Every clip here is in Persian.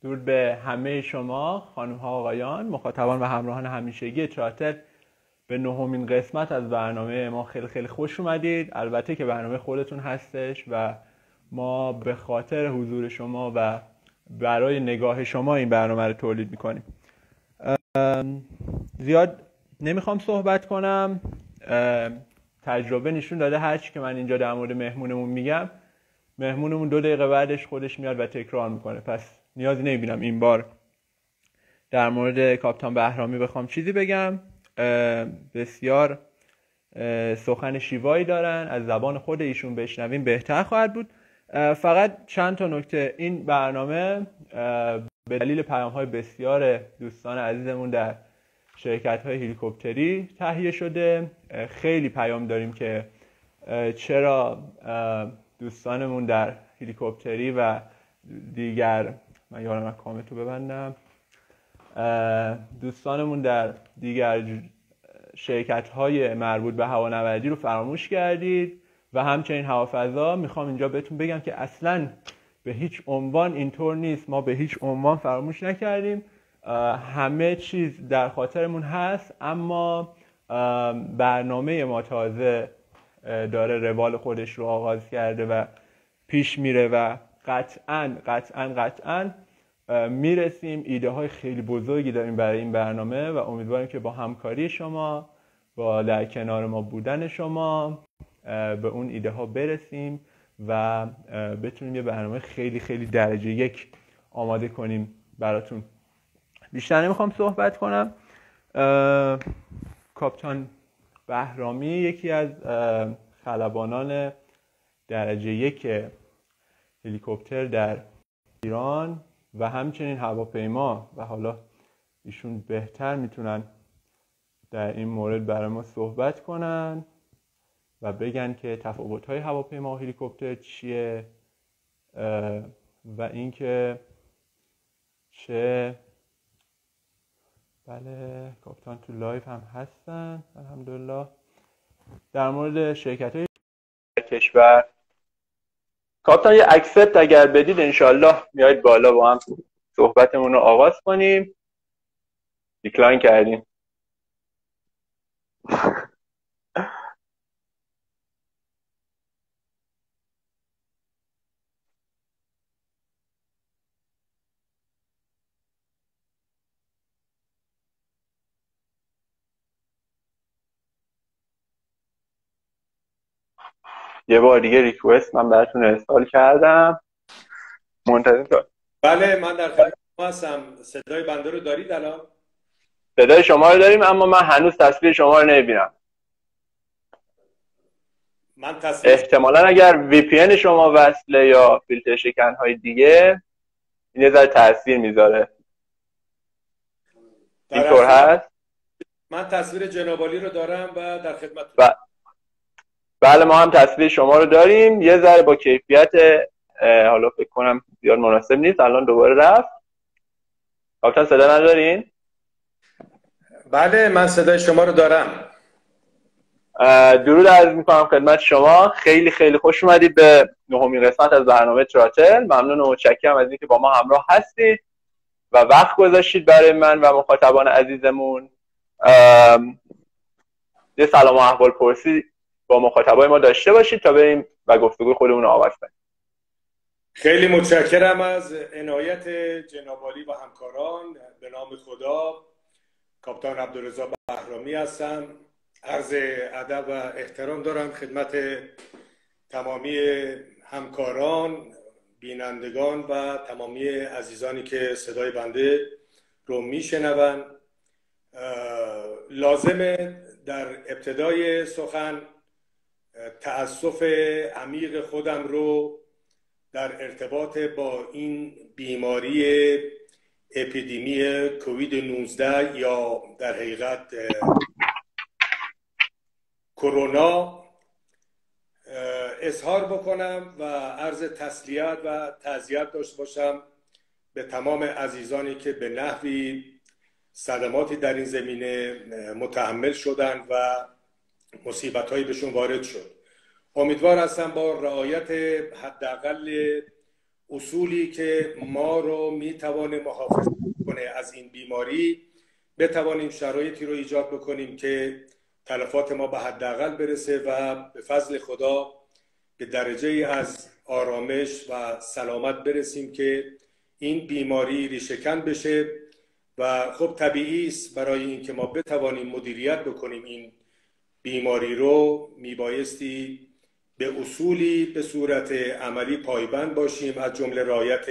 درود به همه شما خانم ها آقایان، مخاطبان و همراهان همیشگی چارتر. به نهمین قسمت از برنامه ما خیلی خیلی خوش اومدید. البته که برنامه خودتون هستش و ما به خاطر حضور شما و برای نگاه شما این برنامه رو تولید میکنیم. زیاد نمیخوام صحبت کنم. تجربه نشون داده هرچی که من اینجا در مورد مهمونمون میگم، مهمونمون 2 دقیقه بعدش خودش میاد و تکرار میکنه. پس نیازی نمیبینم این بار در مورد کاپیتان بهرامی بخوام چیزی بگم. بسیار سخن شیوایی دارن، از زبان خود ایشون بشنویم بهتر خواهد بود. فقط چند تا نکته. این برنامه به دلیل پیام‌های بسیار دوستان عزیزمون در شرکت‌های هلیکوپتری تهیه شده. خیلی پیام داریم که چرا دوستانمون در هلیکوپتری و دیگر، من یادم کامنتو ببندم، دوستانمون در دیگر شرکت‌های مربوط به هوانوردی رو فراموش کردید و همچنین هوافضا. میخوام اینجا بهتون بگم که اصلاً به هیچ عنوان اینطور نیست. ما به هیچ عنوان فراموش نکردیم، همه چیز در خاطرمون هست، اما برنامه ما تازه داره روال خودش رو آغاز کرده و پیش میره و قطعاً میرسیم. ایده های خیلی بزرگی داریم برای این برنامه و امیدواریم که با همکاری شما، با در کنار ما بودن شما، به اون ایده ها برسیم و بتونیم یه برنامه خیلی خیلی درجه 1 آماده کنیم براتون. بیشتر نمیخوام صحبت کنم. کاپیتان بهرامی یکی از خلبانان درجه 1 هلیکوپتر در ایران و همچنین هواپیما، و حالا ایشون بهتر میتونن در این مورد برای ما صحبت کنن و بگن که تفاوت‌های هواپیما و هلیکوپتر چیه و اینکه چه. بله، کاپیتان تو لایو هم هستن الحمدلله. در مورد شرکت‌های کشور، کاپیتان یه اکسپت اگر بدید انشالله میایید بالا با هم صحبتمون رو آغاز کنیم. دیکلاین کردیم. یه بار دیگه ریکوست من براتون ارسال کردم. منتظر. بله، من در خدمت شما هستم. صدای بنده رو دارید الان؟ صدای شما رو داریم، اما من هنوز تصویر شما رو نمیبینم. احتمالاً اگر وی پی ان شما وصله یا فیلتر شکن‌های دیگه این یه ذره تاثیر میذاره. اینطور هست؟ من تصویر جناب عالی رو دارم و در خدمت. بله، ما هم تصویر شما رو داریم. یه ذره با کیفیت حالا فکر کنم زیاد مناسب نیست. الان دوباره رفت. کاپیتان صدا ندارین؟ بله، من صدای شما رو دارم. درود عرض میکنم خدمت شما. خیلی خیلی خوش اومدید به 9مین قسمت از برنامه تراتل. ممنون و متشکرم از اینکه با ما همراه هستید و وقت گذاشتید برای من و مخاطبان عزیزمون. یه سلام و احوال پرسی با مخاطبای ما داشته باشید تا بریم و گفتگوی خودمون رو آغاز کنیم. خیلی متشکرم از عنایت جناب عالی و همکاران. به نام خدا، کاپیتان عبدالرضا بهرامی هستم. عرض ادب و احترام دارم خدمت تمامی همکاران، بینندگان و تمامی عزیزانی که صدای بنده رو میشنون. لازمه در ابتدای سخن تأسف عمیق خودم رو در ارتباط با این بیماری اپیدمی کووید 19 یا در حقیقت کرونا اظهار بکنم و عرض تسلیت و تعزیت داشته باشم به تمام عزیزانی که به نحوی صدماتی در این زمینه متحمل شدند و مصیبت‌هایی بهشون وارد شد. امیدوار هستم با رعایت حداقل اصولی که ما رو میتوانه محافظت کنه از این بیماری، بتوانیم شرایطی رو ایجاد بکنیم که تلفات ما به حداقل برسه و به فضل خدا به درجه از آرامش و سلامت برسیم که این بیماری ریشه‌کن بشه. و خب طبیعی است برای اینکه ما بتوانیم مدیریت بکنیم این بیماری رو میبایستی به اصولی به صورت عملی پایبند باشیم، از جمله رعایت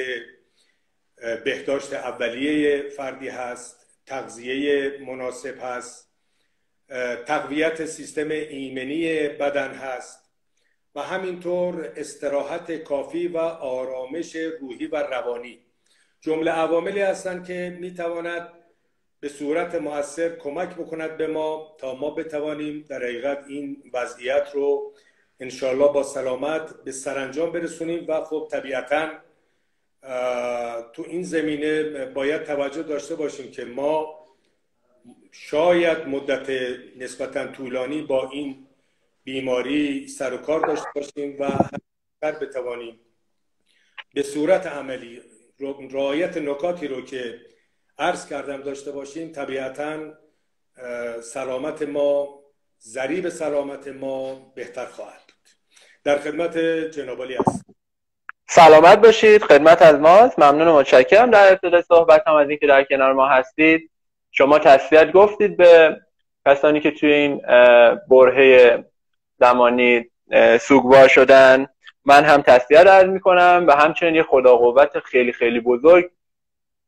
بهداشت اولیه فردی هست، تغذیه مناسب هست، تقویت سیستم ایمنی بدن هست و همینطور استراحت کافی و آرامش روحی و روانی. جمله عواملی هستند که میتواند به صورت مؤثر کمک بکند به ما تا ما بتوانیم در حقیقت این وضعیت رو انشالله با سلامت به سرانجام برسونیم. و خب طبیعتاً تو این زمینه باید توجه داشته باشیم که ما شاید مدت نسبتاً طولانی با این بیماری سر و کار داشته باشیم و هر بتوانیم به صورت عملی رعایت نکاتی رو که عرض کردم داشته باشیم، طبیعتاً سلامت ما، ضریب سلامت ما بهتر خواهد بود. در خدمت جناب عالی هستم. سلامت باشید. خدمت از ماست. ممنون و متشکرم. در ابتدای صحبت هم از اینکه در کنار ما هستید. شما تسلیت گفتید به کسانی که توی این برهه زمانی سوگوار شدن. من هم تسلیت عرض میکنم و همچنین یه خدا قوت خیلی خیلی بزرگ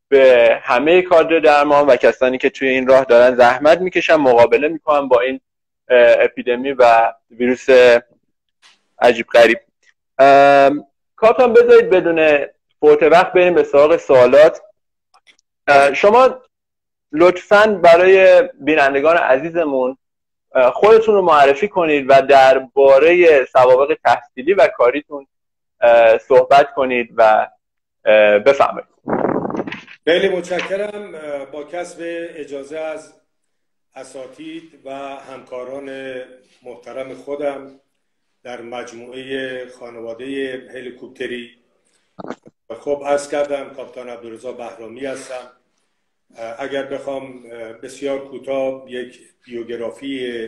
به همه کادر درمان و کسانی که توی این راه دارن زحمت میکشن، مقابله میکنن با این اپیدمی و ویروس عجیب غریب. کاپتان بذارید بدون فوت وقت بریم به سراغ سوالات. شما لطفاً برای بینندگان عزیزمون خودتون رو معرفی کنید و درباره سوابق تحصیلی و کاریتون صحبت کنید و بفرمایید. خیلی متشکرم. با کسب اجازه از اساتید و همکاران محترم خودم در مجموعه خانواده هلیکوپتری، خب عرض کردم کاپتان عبدالرضا بهرامی هستم. اگر بخوام بسیار کوتاه یک بیوگرافی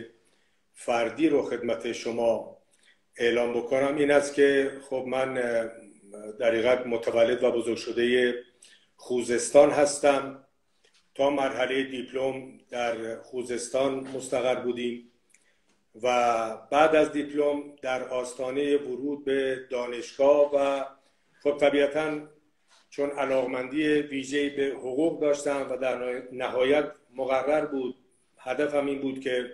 فردی رو خدمت شما اعلام بکنم، این است که خب من در حقیقت متولد و بزرگ شده خوزستان هستم. تا مرحله دیپلم در خوزستان مستقر بودیم و بعد از دیپلم در آستانه ورود به دانشگاه و خب طبیعتاً چون علاقمندی ویژه‌ای به حقوق داشتم و در نهایت مقرر بود، هدفم این بود که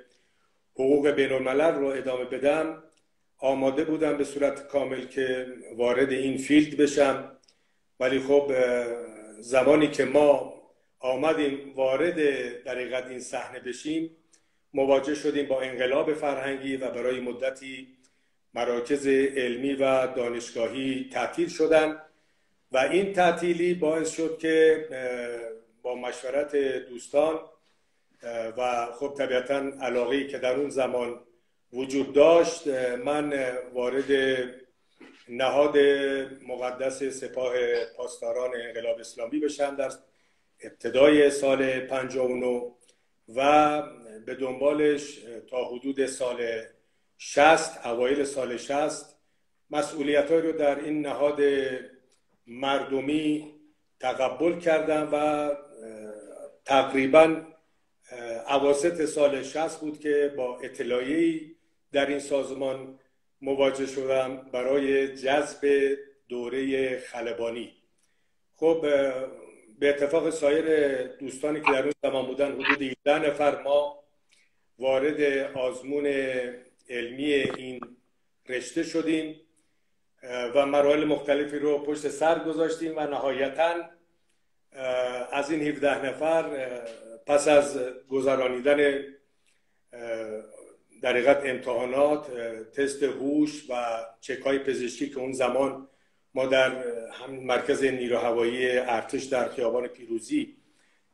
حقوق بین الملل رو ادامه بدم، آماده بودم به صورت کامل که وارد این فیلد بشم. ولی خب زمانی که ما آمدیم وارد در حقیقت این صحنه بشیم، مواجه شدیم با انقلاب فرهنگی و برای مدتی مراکز علمی و دانشگاهی تعطیل شدند و این تعطیلی باعث شد که با مشورت دوستان و خب طبیعتاً علاقه‌ای که در اون زمان وجود داشت، من وارد نهاد مقدس سپاه پاسداران انقلاب اسلامی بشم در ابتدای سال 59 و به دنبالش تا حدود سال 60 اوایل سال 60 مسئولیت‌هایی رو در این نهاد مردمی تقبل کردم و تقریباً اواسط سال 60 بود که با اطلاعیه‌ای در این سازمان مواجه شدم برای جذب دوره خلبانی. خب به اتفاق سایر دوستانی که در اون زمان بودن، حدود 17 نفر ما وارد آزمون علمی این رشته شدیم و مراحل مختلفی رو پشت سر گذاشتیم و نهایتاً از این 17 نفر پس از گذرانیدن در حقیقت امتحانات، تست هوش و چک‌های پزشکی که اون زمان ما در مرکز نیروهوایی ارتش در خیابان پیروزی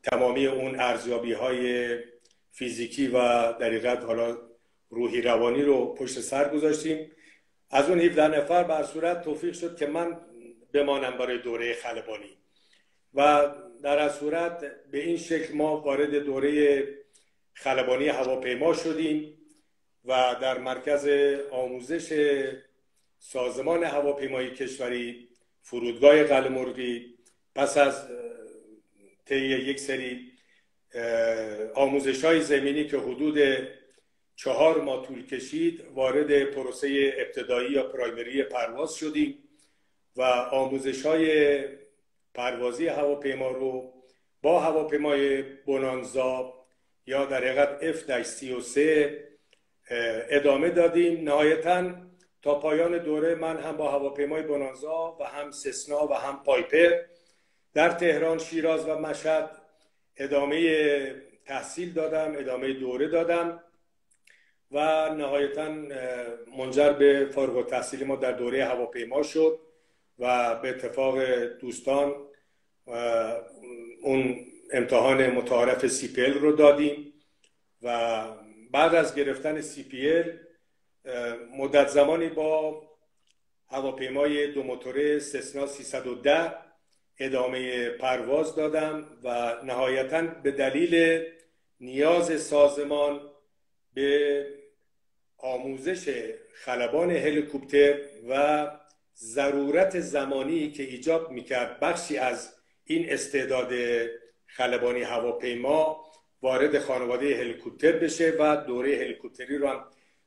تمامی اون ارزیابی‌های فیزیکی و در حقیقت حالا روحی روانی رو پشت سر گذاشتیم. از اون 17 نفر بر صورت توفیق شد که من بمانم برای دوره خلبانی. و در از صورت به این شکل ما وارد دوره خلبانی هواپیما شدیم و در مرکز آموزش سازمان هواپیمایی کشوری فرودگاه قلمرغی پس از طی یک سری آموزش‌های زمینی که حدود 4 ماه طول کشید وارد پروسه ابتدایی یا پرایمری پرواز شدیم و آموزش‌های پروازی هواپیما رو با هواپیمای بونانزا یا در حقیقت F-33 ادامه دادیم. نهایتاً تا پایان دوره من هم با هواپیمای بونانزا و هم سسنا و هم پایپر در تهران، شیراز و مشهد ادامه تحصیل دادم، ادامه دوره دادم و نهایتاً منجر به فارغ التحصیل ما در دوره هواپیما شد و به اتفاق دوستان اون امتحان متعارف CPL رو دادیم و بعد از گرفتن CPL مدت زمانی با هواپیمای دو موتور سسنا 310 ادامه پرواز دادم و نهایتاً به دلیل نیاز سازمان به آموزش خلبان هلیکوپتر و ضرورت زمانی که ایجاب میکرد بخشی از این استعداد خلبانی هواپیما وارد خانواده هلیکوپتر بشه و دوره هلیکوپتری رو هم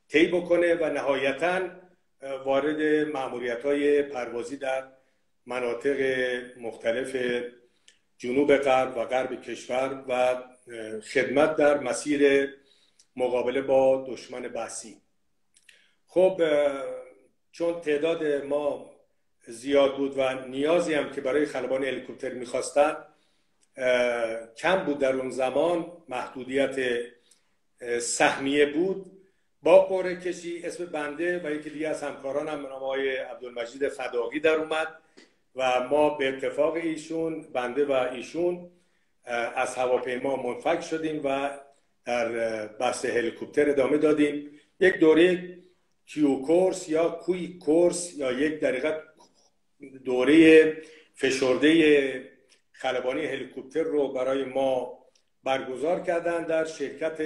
طی بکنه و نهایتاً وارد مأموریت‌های پروازی در مناطق مختلف جنوب غرب و غرب کشور و خدمت در مسیر مقابله با دشمن بحثی. خب چون تعداد ما زیاد بود و نیازی هم که برای خلبان هلیکوپتر می‌خواستن کم بود در اون زمان، محدودیت سهمیه بود، با قرعه کشی اسم بنده و یکی دیگه از همکارانم به نام آقای عبدالمجید فداقی در اومد و ما به اتفاق ایشون، بنده و ایشون، از هواپیما منفک شدیم و در بحث هلیکوپتر ادامه دادیم. یک دوره کیو کورس یا کوی کورس یا یک دقیقه دوره فشرده خلبانی هلیکوپتر رو برای ما برگزار کردن در شرکت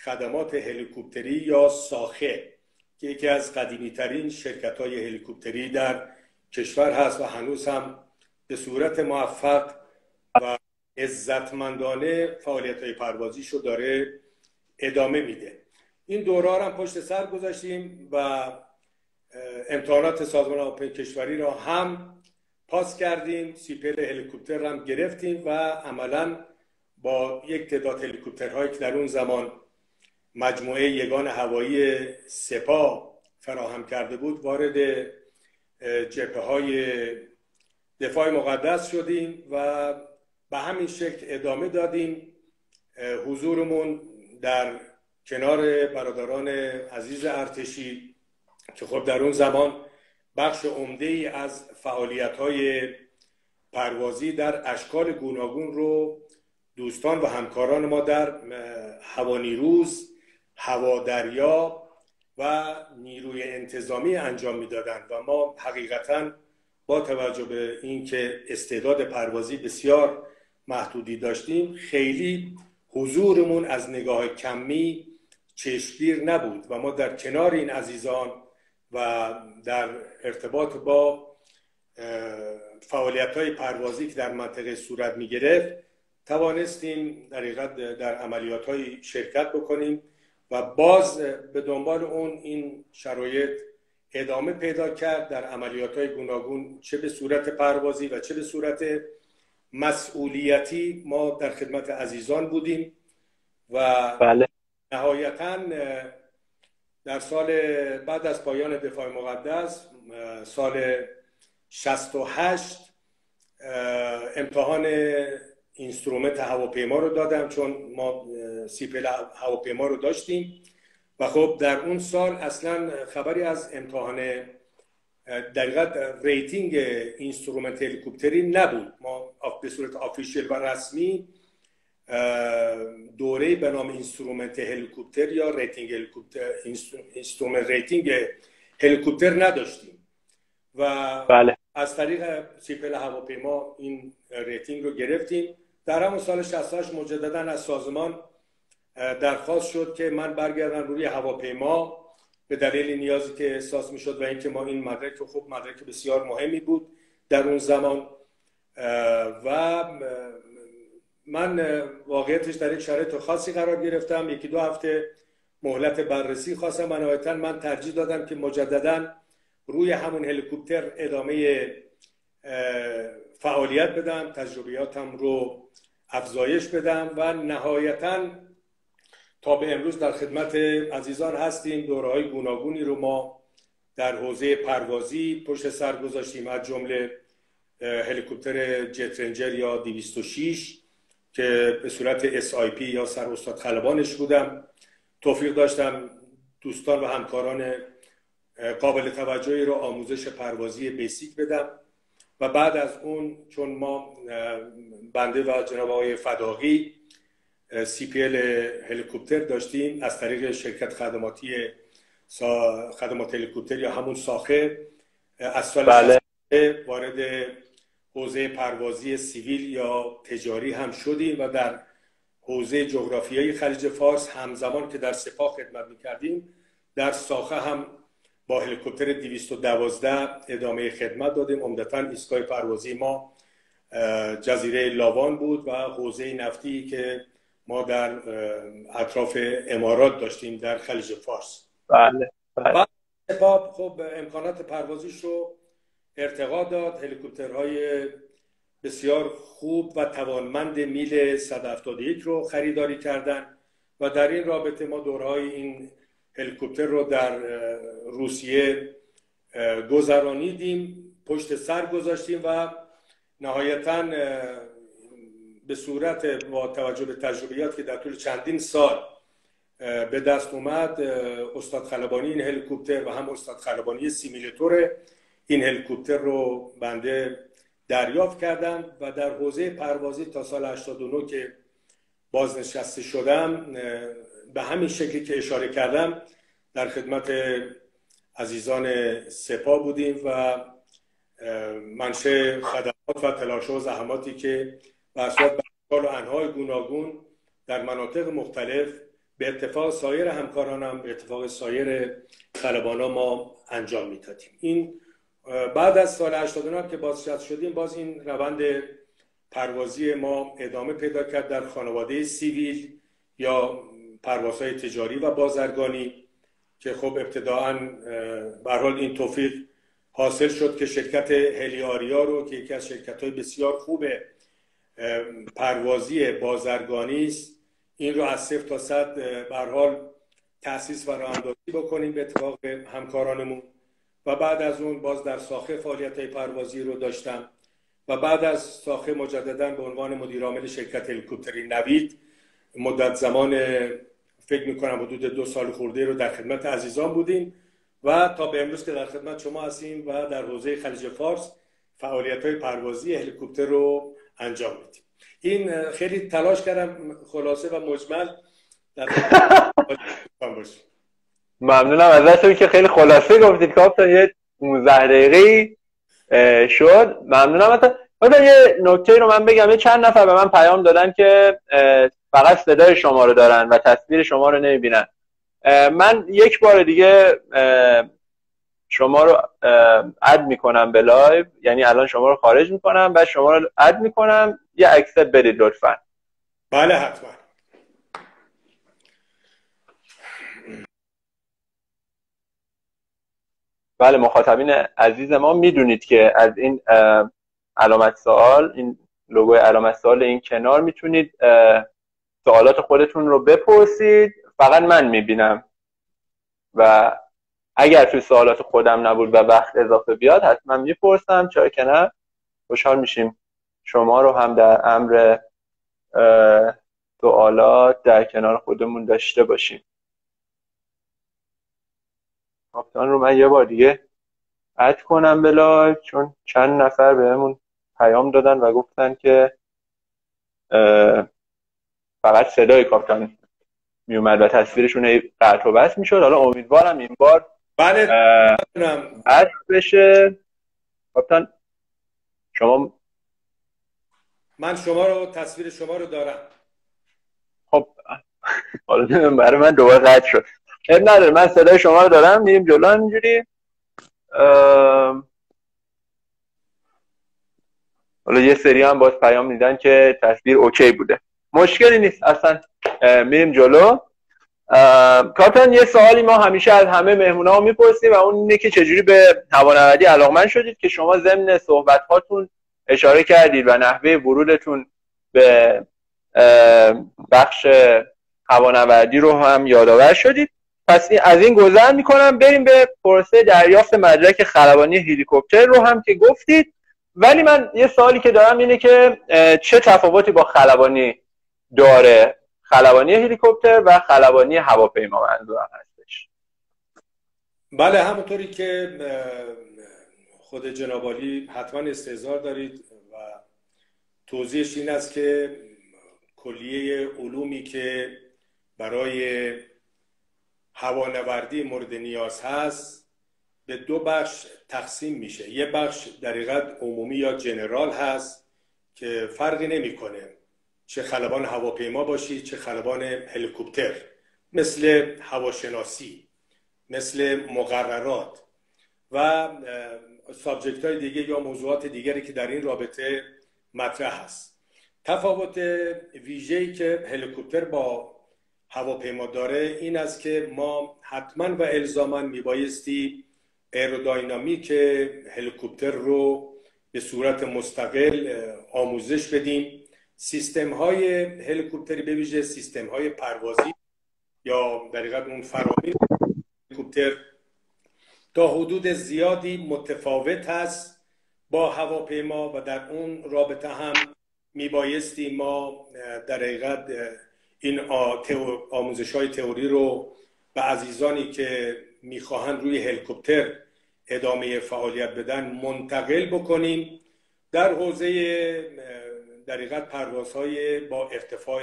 خدمات هلیکوپتری یا ساخه که یکی از قدیمی ترین شرکت های هلیکوپتری در کشور هست و هنوز هم به صورت موفق و عزتمندانه فعالیت های پروازیش رو داره ادامه میده. این دوره هم پشت سر گذاشتیم و امتحانات سازمان هواپیمایی کشوری را هم پاس کردیم، CPL هلیکوپتر هم گرفتیم و عملاً با یک تعداد هلیکوپترهایی که در اون زمان مجموعه یگان هوایی سپاه فراهم کرده بود وارد جبهه‌های دفاع مقدس شدیم و به همین شکل ادامه دادیم. حضورمون در کنار برادران عزیز ارتشی که خب در اون زمان بخش عمده‌ای از فعالیت‌های پروازی در اشکال گوناگون رو دوستان و همکاران ما در هوانیروز، هوادریا و نیروی انتظامی انجام میدادند و ما حقیقتاً با توجه به اینکه استعداد پروازی بسیار محدودی داشتیم خیلی حضورمون از نگاه کمی چشمگیر نبود و ما در کنار این عزیزان و در ارتباط با فعالیت‌های پروازی که در منطقه صورت می‌گرفت توانستیم در حقیقت در عملیات‌های شرکت بکنیم و باز به دنبال اون این شرایط ادامه پیدا کرد در عملیات‌های گوناگون، چه به صورت پروازی و چه به صورت مسئولیتی. ما در خدمت عزیزان بودیم و بله. نهایتاً در سال بعد از پایان دفاع مقدس سال 68 امتحان اینسترومنت هواپیما رو دادم، چون ما CPL هواپیما رو داشتیم و خب در اون سال اصلا خبری از امتحان دقیقاً ریتینگ اینسترومنت هلیکوپتری نبود. ما به صورت آفیشیل و رسمی دوره به نام اینسترومنت هلیکوپتر یا ریتینگ هلیکوپتر، اینسترومنت ریتینگ هلیکوپتر نداشتیم و بله. از طریق سیپل هواپیما این ریتینگ رو گرفتیم. در همون سال 68 مجددا از سازمان درخواست شد که من برگردم روی هواپیما به دلیل نیازی که احساس میشد و اینکه ما این مدرک خب مدرک بسیار مهمی بود در اون زمان و من واقعیتش در یک شرایط خاصی قرار گرفتم. یکی دو هفته مهلت بررسی خواستم و نهایتاً من ترجیح دادم که مجددا روی همون هلیکوپتر ادامه فعالیت بدم، تجربیاتم رو افزایش بدم و نهایتاً تا به امروز در خدمت عزیزان هستیم. دوره‌های گوناگونی رو ما در حوزه پروازی پشت سر گذاشتیم، از جمله هلیکوپتر جت رنجر یا 206 که به صورت SIP یا سر استاد خلبانش بودم. توفیق داشتم دوستان و همکاران قابل توجهی رو آموزش پروازی بیسیک بدم و بعد از اون چون ما بنده و جناب آقای فداقی CPL هلیکوپتر داشتیم از طریق شرکت خدمات هلیکوپتر یا همون ساخه، از سال وارد حوزه پروازی سیویل یا تجاری هم شدیم و در حوزه جغرافیایی خلیج فارس همزمان که در سپاه خدمت می‌کردیم در ساخه هم با هلیکوپتر 212 ادامه خدمت دادیم. عمدتاً ایستگاه پروازی ما جزیره لاوان بود و حوزه نفتی که ما در اطراف امارات داشتیم در خلیج فارس. بله. بعد سپاه خب امکانات پروازیش رو ارتقا داد. هلیکوپترهای بسیار خوب و توانمند میل 171 رو خریداری کردن و در این رابطه ما دورهای این هلیکوپتر رو در روسیه گذرانیدیم، پشت سر گذاشتیم و نهایتاً به صورت با توجه به تجربیات که در طول چندین سال به دست اومد، استاد خلبانی این هلیکوپتر و هم استاد خلبانی سیمیلیتور این هلیکوپتر رو بنده دریافت کردم و در حوزه پروازی تا سال 89 که بازنشسته شدم به همین شکلی که اشاره کردم در خدمت عزیزان سپاه بودیم و منشأ خدمات و تلاش‌ها و زحماتی که به اسباب و انواع گوناگون در مناطق مختلف به اتفاق سایر همکارانم، به اتفاق سایر خلبانا ما انجام میدادیم. این بعد از سال 89 که بازنشسته شدیم باز این روند پروازی ما ادامه پیدا کرد در خانواده سیویل یا پروازهای تجاری و بازرگانی که خب ابتداءً به هر حال این توفیق حاصل شد که شرکت هلیاریا رو که یکی از شرکت‌های بسیار خوب پروازی بازرگانی است، این رو از 0 تا 100 به هر حال تأسیس و راه‌اندازی بکنیم به اتفاق همکارانمون و بعد از اون باز در ساخه فعالیت‌های پروازی رو داشتم و بعد از ساخه مجدداً به عنوان مدیر عامل شرکت هلیکوپتری نوید مدت زمان فکر می‌کنم حدود 2 سال خورده رو در خدمت عزیزان بودیم و تا به امروز که در خدمت شما هستیم و در حوزه خلیج فارس فعالیت‌های پروازی هلیکوپتر رو انجام میدیم. این خیلی تلاش کردم خلاصه و مجمل در خدمت ممنونم ازتون که خیلی خلاصه گفتید کاپتان، یه 15 دقیقه‌ای شد. ممنونم. مثلا یه نکته رو من بگم، یه چند نفر به من پیام دادن که فقط صدای شما رو دارن و تصویر شما رو نمیبینن. من یک بار دیگه شما رو اد میکنم به لایو، یعنی الان شما رو خارج میکنم بعد شما رو اد میکنم، یه اکسپت بدید لطفا. بله حتما. بله مخاطبین عزیز ما میدونید که از این علامت سوال، این لوگو علامت سوال این کنار میتونید سوالات خودتون رو بپرسید، فقط من میبینم و اگر توی سوالات خودم نبود و وقت اضافه بیاد حتما میپرسم، چرا که نه. خوشحال میشیم شما رو هم در امر سوالات در کنار خودمون داشته باشیم. کاپتان رو من یه بار دیگه اد کنم به لایو، چون چند نفر بهمون پیام دادن و گفتن که فقط صدای کاپتان میومد و تصویرشون قطع و بس میشد. حالا امیدوارم این بار بله اد بشه. کاپتان شما من شما رو تصویر شما رو دارم. خب حالا برای من دوباره قطع شد. نداره، من صدای شما رو دارم. میریم جلو اینجوری. حالا یه سری هم باز پیام میدن که تصویر اوکی بوده، مشکلی نیست اصلا. میریم جلو. کاپتان، یه سوالی ما همیشه از همه مهمون‌ها میپرسیم و اون اینه که چجوری به هوانوردی علاقمند شدید، که شما ضمن صحبت‌هاتون اشاره کردید و نحوه ورودتون به بخش هوانوردی رو هم یادآور شدید. پس از این گذر میکنم، بریم به پروسه دریافت مدرک خلبانی هلیکوپتر رو هم که گفتید. ولی من یه سوالی که دارم اینه که چه تفاوتی با خلبانی داره، خلبانی هلیکوپتر و خلبانی هواپیما منظورم هستش؟ بله، همونطوری که خود جناب عالی حتما استحضار دارید و توضیحش این است که کلیه علومی که برای هوانوردی مورد نیاز هست به دو بخش تقسیم میشه. یه بخش در حقیقت عمومی یا جنرال هست که فرقی نمیکنه چه خلبان هواپیما باشی چه خلبان هلیکوپتر، مثل هواشناسی، مثل مقررات و سابجکت های دیگه یا موضوعات دیگری که در این رابطه مطرح هست. تفاوت ویژه‌ای که هلیکوپتر با هواپیما داره این است که ما حتما و الزاما میبایستی ایرودینامیک هلیکوپتر رو به صورت مستقل آموزش بدیم. سیستم های هلیکوپتری به ویژه سیستم های پروازی یا در حقیقت اون فرامین هلیکوپتر تا حدود زیادی متفاوت هست با هواپیما و در اون رابطه هم میبایستی ما در حقیقت این آموزش های تئوری رو به عزیزانی که میخواهند روی هلیکوپتر ادامه فعالیت بدن منتقل بکنیم. در حوزه در حقیقت پروازهای با ارتفاع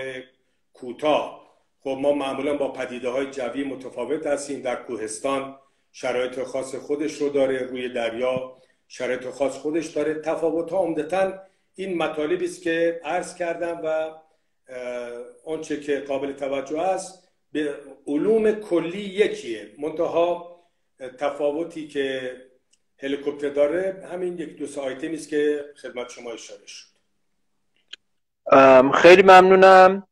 کوتاه، خب ما معمولا با پدیده های جوی متفاوت هستیم. در کوهستان شرایط خاص خودش رو داره، روی دریا شرایط خاص خودش داره. تفاوت ها عمدتاً این مطالبی است که عرض کردم و آنچه که قابل توجه است به علوم کلی یکیه، منتها تفاوتی که هلیکوپتر داره همین یک دو سه آیتمی است که خدمت شما اشاره شد. خیلی ممنونم.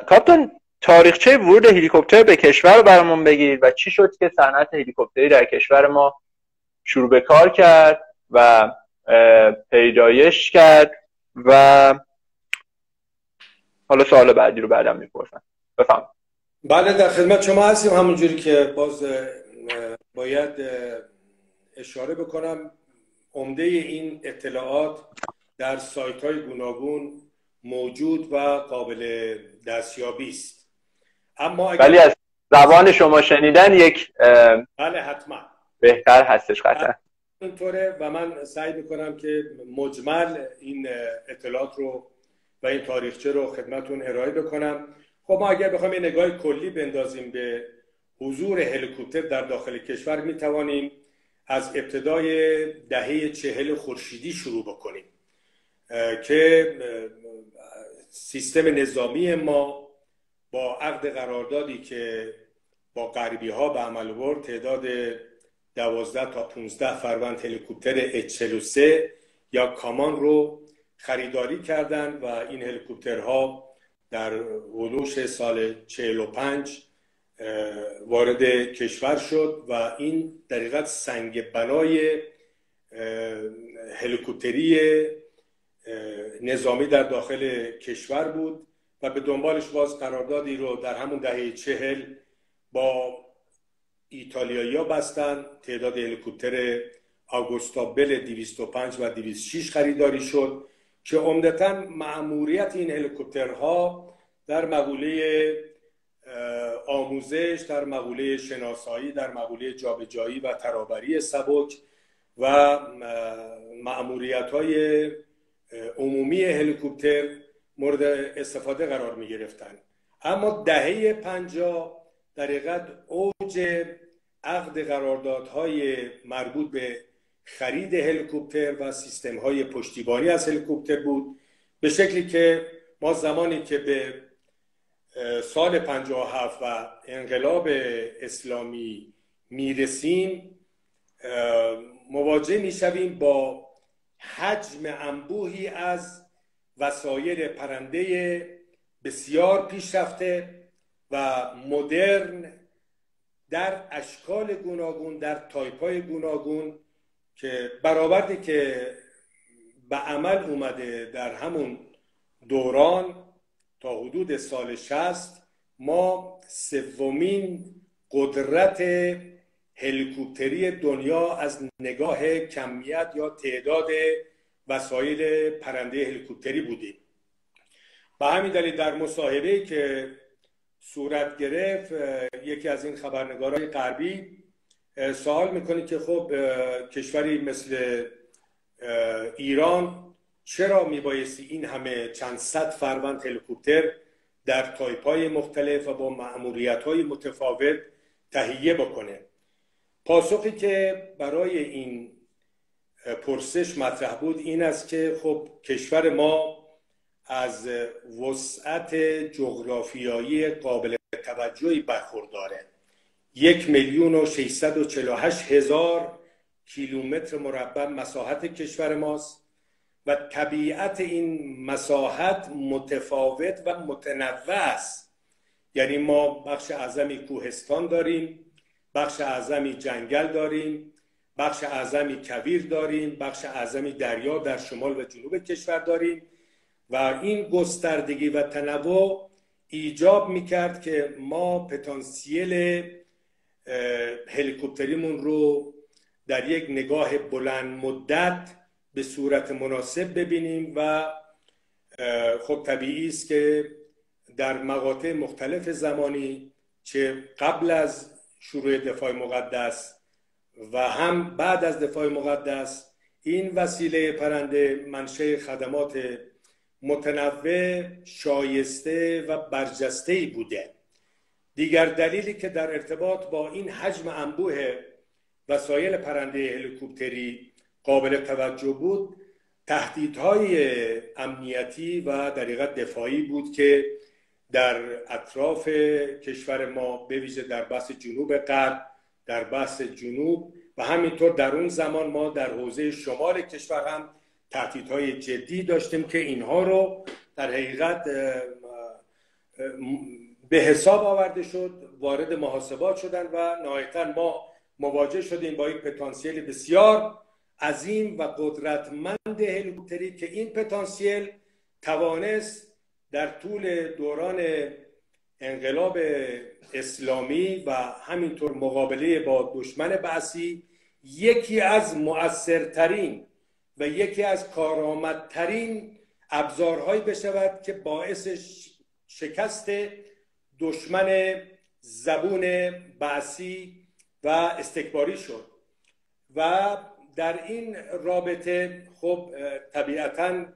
کاپتان، تاریخچه ورود هلیکوپتر به کشور رو برامون بگید و چی شد که صنعت هلیکوپتری در کشور ما شروع به کار کرد و پیدایش کرد و حالا سوال بعدی رو بعدم میپرسم. بفهم. بله، در خدمت شما هستیم. همونجوری که باز باید اشاره بکنم، عمده این اطلاعات در سایت های گوناگون موجود و قابل دستیابی است. اما ولی از زبان شما شنیدن یک بله حتما بهتر هستش قطعا. اینطوره و من سعی میکنم که مجمل این اطلاعات رو و این تاریخچه رو خدمتون ارائه بکنم. خب ما اگر بخوایم یه نگاه کلی بندازیم به حضور هلیکوپتر در داخل کشور میتوانیم از ابتدای دهه 40 خورشیدی شروع بکنیم که سیستم نظامی ما با عقد قراردادی که با غربی ها به عمل برد تعداد 12 تا 15 فروند هلیکوپتر H-43 یا کامان رو خریداری کردن و این هلیکوپترها در هلوش سال 45 وارد کشور شد و این در حقیقت سنگ بنای هلیکوپتری نظامی در داخل کشور بود و به دنبالش باز قراردادی رو در همون دهه 40 با ایتالیایی‌ها بستن. تعداد هلیکوپتر آگوستا بل 205 و 206 خریداری شد که عمدتاً مأموریت این هلیکوپترها در مقوله آموزش، در مقوله شناسایی، در مقوله جابجایی و ترابری سبک و مأموریت‌های عمومی هلیکوپتر مورد استفاده قرار می گرفتن. اما دهه 50 در حقیقت اوج عقد قراردادهای مربوط به خرید هلیکوپتر و سیستم های پشتیبانی از هلیکوپتر بود، به شکلی که ما زمانی که به سال 57 و انقلاب اسلامی میرسیم مواجه میشویم با حجم انبوهی از وسایل پرنده بسیار پیشرفته و مدرن در اشکال گوناگون، در تایپ‌های گوناگون، که برآوردی که به عمل اومده در همون دوران تا حدود سال 60 ما سومین قدرت هلیکوپتری دنیا از نگاه کمیت یا تعداد وسایل پرنده هلیکوپتری بودیم. به همین دلیل در مصاحبه‌ای که صورت گرفت یکی از این خبرنگارای غربی سوال میکنه که خب کشوری مثل ایران چرا میبایستی این همه چند صد فروند هلیکوپتر در تایپ‌های مختلف و با مأموریت‌های متفاوت تهیه بکنه؟ پاسخی که برای این پرسش مطرح بود این است که خب کشور ما از وسعت جغرافیایی قابل توجهی برخورداره. 1,648,000 کیلومتر مربع مساحت کشور ماست و طبیعت این مساحت متفاوت و متنوع است. یعنی ما بخش اعظمی کوهستان داریم، بخش اعظمی جنگل داریم، بخش اعظمی کویر داریم، بخش اعظمی دریا در شمال و جنوب کشور داریم و این گستردگی و تنوع ایجاب میکرد که ما پتانسیل هلیکوپتریمون رو در یک نگاه بلند مدت به صورت مناسب ببینیم و خب طبیعی است که در مقاطع مختلف زمانی چه قبل از شروع دفاع مقدس و هم بعد از دفاع مقدس این وسیله پرنده منشأ خدمات متنوع، شایسته و برجسته‌ای بوده. دیگر دلیلی که در ارتباط با این حجم انبوه وسایل پرنده هلیکوپتری قابل توجه بود تهدیدهای امنیتی و در حقیقت دفاعی بود که در اطراف کشور ما به ویژه در بخش جنوب غرب، در بخش جنوب و همینطور در اون زمان ما در حوزه شمال کشور هم تهدیدهای جدی داشتیم که اینها رو در حقیقت به حساب آورده شد، وارد محاسبات شدن و نهایتاً ما مواجه شدیم با یک پتانسیل بسیار عظیم و قدرتمند هلیکوپتری که این پتانسیل توانست در طول دوران انقلاب اسلامی و همینطور مقابله با دشمن بعثی یکی از مؤثرترین و یکی از کارآمدترین ابزارهایی بشود که باعث شکست دشمن زبون بعثی و استکباری شد. و در این رابطه خب طبیعتاً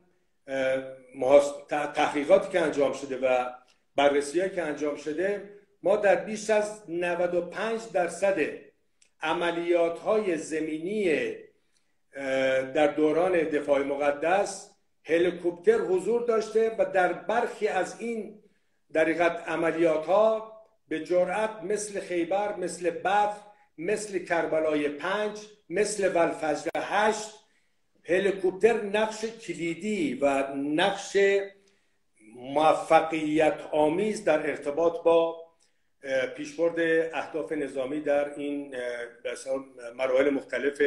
تحقیقاتی که انجام شده و بررسی‌هایی که انجام شده ما در بیش از 95% عملیات‌های زمینی در دوران دفاع مقدس هلیکوپتر حضور داشته و در برخی از این در حقیقت عملیات‌ها به جرأت مثل خیبر، مثل بدر، مثل کربلای 5، مثل والفجر 8 هلیکوپتر نقش کلیدی و نقش موفقیت آمیز در ارتباط با پیشبرد اهداف نظامی در این مراحل مختلف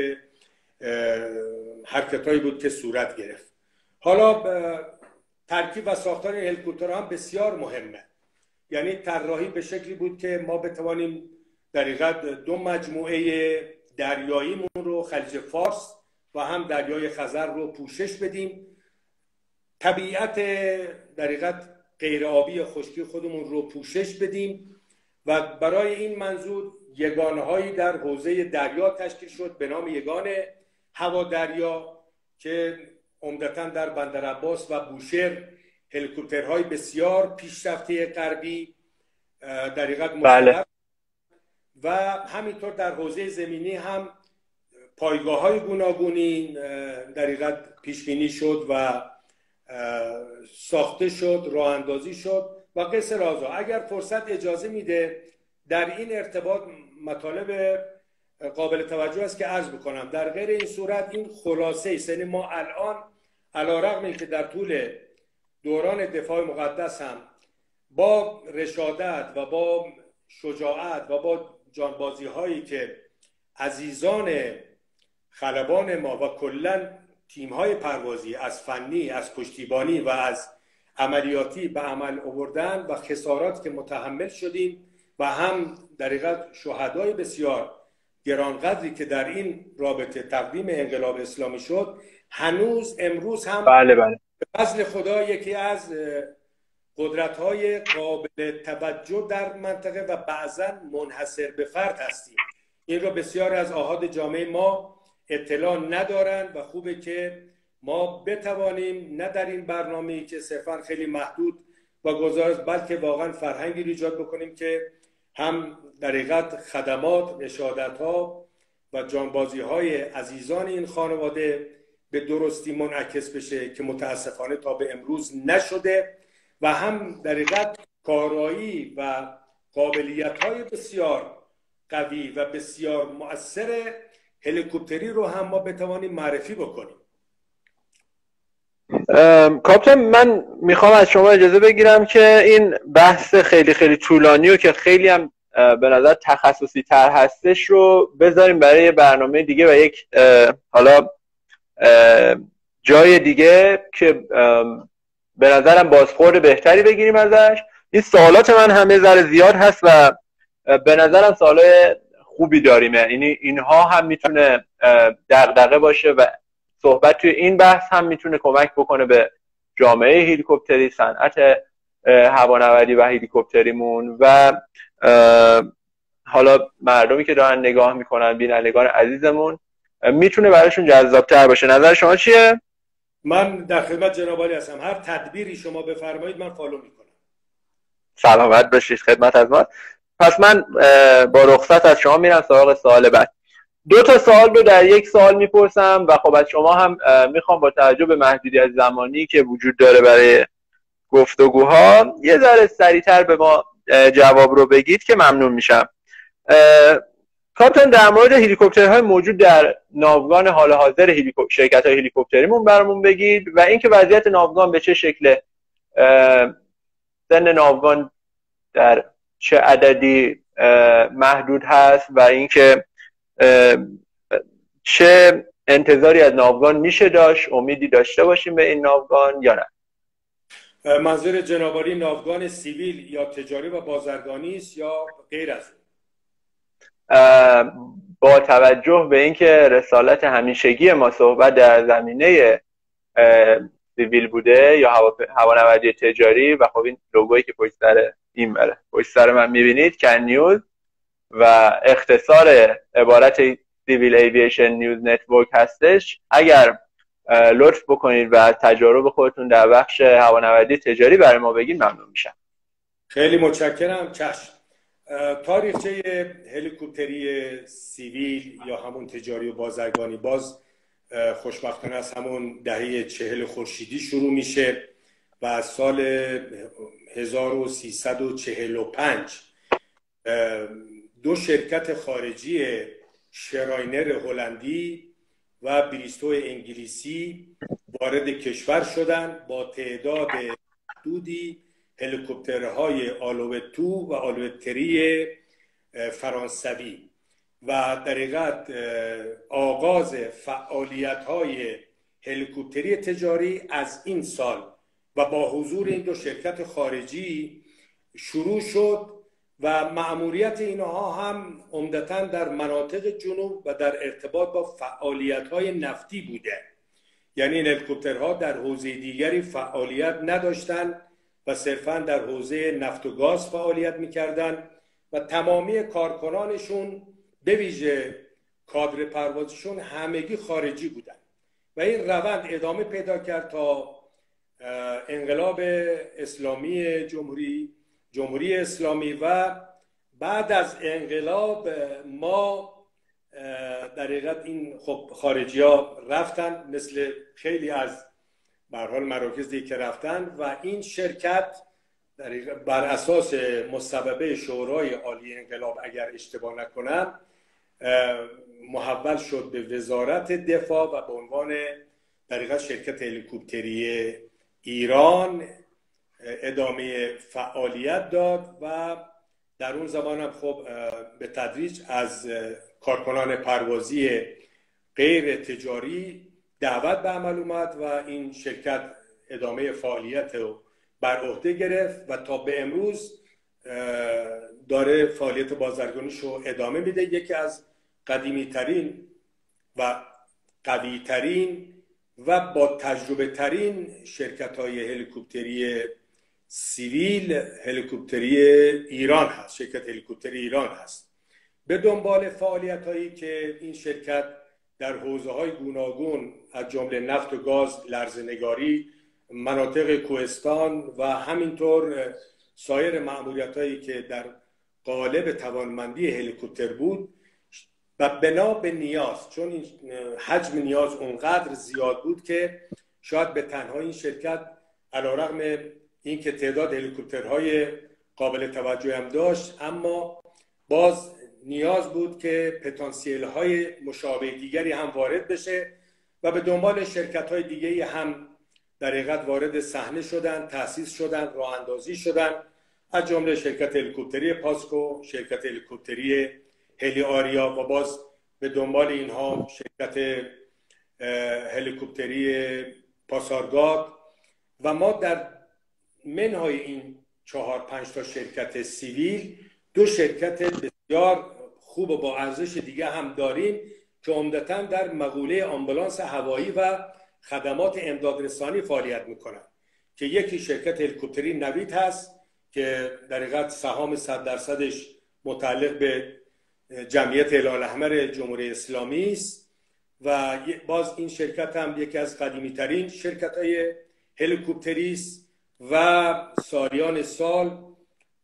حرکتایی بود که صورت گرفت. حالا ترکیب و ساختار هلیکوپتر هم بسیار مهمه. یعنی طراحی به شکلی بود که ما بتوانیم در حقیقت دو مجموعه دریاییمون رو، خلیج فارس و هم دریای خزر رو پوشش بدیم، طبیعت در حقیقت غیر آبی خشکی خودمون رو پوشش بدیم و برای این منظور یگانه‌هایی در حوزه دریا تشکیل شد به نام یگان هوادریا که عمدتاً در بندرعباس و بوشهر هلیکوپترهای بسیار پیشرفته غربی در حقیقت مستقر و همینطور در حوزه زمینی هم پایگاه‌های گوناگونی در حقیقت پیش بینی شد و ساخته شد، راه اندازی شد و قصه رازها. اگر فرصت اجازه میده در این ارتباط مطالب قابل توجه است که عرض بکنم. در غیر این صورت این خلاصه است. یعنی ما الان علیرغم اینکه در طول دوران دفاع مقدس هم با رشادت و با شجاعت و با جانبازی هایی که عزیزان خلبان ما و کلا تیم های پروازی از فنی، از پشتیبانی و از عملیاتی به عمل آوردن و خسارات که متحمل شدیم و هم در حقیقت شهدای بسیار گرانقدری که در این رابطه تقدیم انقلاب اسلامی شد، هنوز امروز هم بله به فضل خدا یکی از قدرت‌های قابل توجه در منطقه و بعضاً منحصر به فرد هستیم. این را بسیار از احاد جامعه ما اطلاع ندارند و خوبه که ما بتوانیم نه در این برنامه‌ای که صرفاً خیلی محدود و گزارش، بلکه واقعاً فرهنگی ایجاد بکنیم که هم در حقیقت خدمات، رشادت‌ها و جانبازی‌های عزیزان این خانواده به درستی منعکس بشه که متاسفانه تا به امروز نشده و هم در حقیقت کارایی و قابلیت‌های بسیار قوی و بسیار مؤثر هلیکوپتری رو هم ما بتوانیم معرفی بکنیم. کاپتان، من میخوام از شما اجازه بگیرم که این بحث خیلی خیلی طولانی و که خیلی هم به نظر تخصصی تر هستش رو بذاریم برای برنامه دیگه و یک حالا جای دیگه که به نظرم بازخورد بهتری بگیریم ازش. این سوالات من همه ذره زیاد هست و به نظرم سوالای خوبی داریم، یعنی اینها هم میتونه دغدغه باشه و صحبت توی این بحث هم میتونه کمک بکنه به جامعه هلیکوپتری، صنعت هوانوردی و هلیکوپتریمون و حالا مردمی که دارن نگاه میکنن، بینندگان عزیزمون، میتونه براشون جذابتر باشه. نظر شما چیه؟ من در خدمت جناب عالی هستم. هر تدبیری شما بفرمایید من فالو میکنم. سلامت باشید، خدمت از ما. پس من با رخصت از شما میرم سراغ سوال بعد. 2 تا سوال رو در یک سوال میپرسم و خب از شما هم میخوام با توجه به محدودیت زمانی که وجود داره برای گفتگوها یه ذره سریعتر به ما جواب رو بگید که ممنون میشم. کاپتان، در مورد هلیکوپترهای موجود در ناوگان حال حاضر شرکت‌های هلیکوپتریمون برامون بگید و اینکه وضعیت ناوگان به چه شکله، سن ناوگان در چه عددی محدود هست و اینکه چه انتظاری از ناوگان میشه داشت، امیدی داشته باشیم به این ناوگان یا نه؟ منظور جناب عالی ناوگان سیویل یا تجاری و بازرگانی است یا غیر از اون؟ با توجه به اینکه رسالت همیشگی ما صحبت در زمینه سیویل بوده یا هوانوردی تجاری و خب این لوگویی که پشت سر این پشت سر من میبینید کن نیوز و اختصار عبارت سیویل ایوییشن نیوز نتورک هستش، اگر لطف بکنید و از تجارب خودتون در بخش هوانوردی تجاری برای ما بگید ممنون میشم. خیلی متشکرم. چشم. تاریخچه هلیکوپتری سیویل یا همون تجاری و بازرگانی باز خوشبختانه از همون دهه 40 خورشیدی شروع میشه و از سال 1345 2 شرکت خارجی، شراینر هلندی و بریستو انگلیسی وارد کشور شدند با تعداد محدودی هلیکوپترهای آلوت 2 و آلوت 3 فرانسوی و در حقیقت آغاز فعالیت‌های هلیکوپتری تجاری از این سال و با حضور این 2 شرکت خارجی شروع شد و مأموریت اینها هم عمدتاً در مناطق جنوب و در ارتباط با فعالیت‌های نفتی بوده. یعنی این هلیکوپترها در حوزه دیگری فعالیت نداشتند و صرفاً در حوزه نفت و گاز فعالیت می‌کردند و تمامی کارکنانشون به ویژه کادر پروازشون همگی خارجی بودند و این روند ادامه پیدا کرد تا انقلاب اسلامی جمهوری اسلامی و بعد از انقلاب ما در حقیقت این خب خارجی ها رفتن، مثل خیلی از به هر حال مراکزی که رفتن، و این شرکت بر اساس مصوبه شورای عالی انقلاب اگر اشتباه نکنم محول شد به وزارت دفاع و به عنوان در حقیقت شرکت هلیکوپتری ایران ادامه فعالیت داد و در اون زمان هم خب به تدریج از کارکنان پروازی غیر تجاری دعوت به عمل اومد و این شرکت ادامه فعالیت رو بر عهده گرفت و تا به امروز داره فعالیت بازرگانیش رو ادامه میده. یکی از قدیمی ترین و قوی ترین و با تجربه ترین شرکت های هلیکوپتری سیویل هلیکوپتری ایران هست، شرکت هلیکوپتری ایران هست. به دنبال فعالیت هایی که این شرکت در حوزه های گوناگون از جمله نفت و گاز، لرزه‌نگاری، مناطق کوهستان و همینطور سایر مأموریت هایی که در قالب توانمندی هلیکوپتر بود و بنا به نیاز، چون این حجم نیاز اونقدر زیاد بود که شاید به تنها این شرکت علیرغم اینکه تعداد هلیکوپترهای قابل توجه هم داشت، اما باز نیاز بود که پتانسیل های مشابه دیگری هم وارد بشه و به دنبال شرکت های دیگری هم در حقیقت وارد صحنه شدن، تأسیس شدن، راه اندازی شدن، از جمله شرکت هلیکوپتری پاسکو، شرکت هلیکوپتری هلی آریا و باز به دنبال اینها شرکت هلیکوپتری پاسارگاد. و ما در منهای این 4-5 تا شرکت سیویل 2 شرکت بسیار خوب و با ارزش دیگه هم داریم که عمدتاً در مقوله آمبولانس هوایی و خدمات امدادرسانی فعالیت میکنن، که یکی شرکت هلیکوپتری نوید هست که در حقیقت سهام 100% متعلق به جمعیت هلال احمر جمهوری اسلامی است و باز این شرکت هم یکی از قدیمی ترین شرکت های هلیکوپتری است و سالیان سال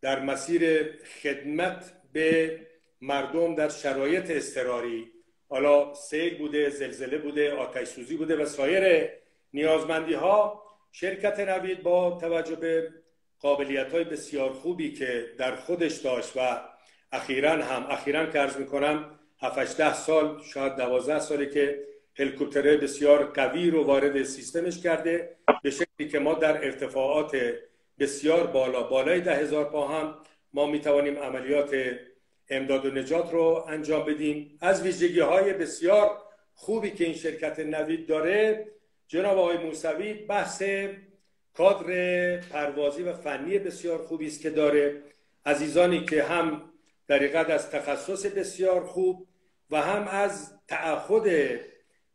در مسیر خدمت به مردم در شرایط اضطراری، حالا سیل بوده، زلزله بوده، آتش سوزی بوده و سایر نیازمندی ها، شرکت نوید با توجه به قابلیت های بسیار خوبی که در خودش داشت و اخیراً که عرض میکنم 7-8 سال شاید 12 ساله که هلیکوپتر بسیار قوی رو وارد سیستمش کرده، به شکلی که ما در ارتفاعات بسیار بالای 10,000 پا هم ما میتوانیم عملیات امداد و نجات رو انجام بدیم. از ویژگی های بسیار خوبی که این شرکت نوید داره جناب آقای موسوی، بحث کادر پروازی و فنی بسیار خوبی است که داره، عزیزانی که هم در حقیقت از تخصص بسیار خوب و هم از تعهد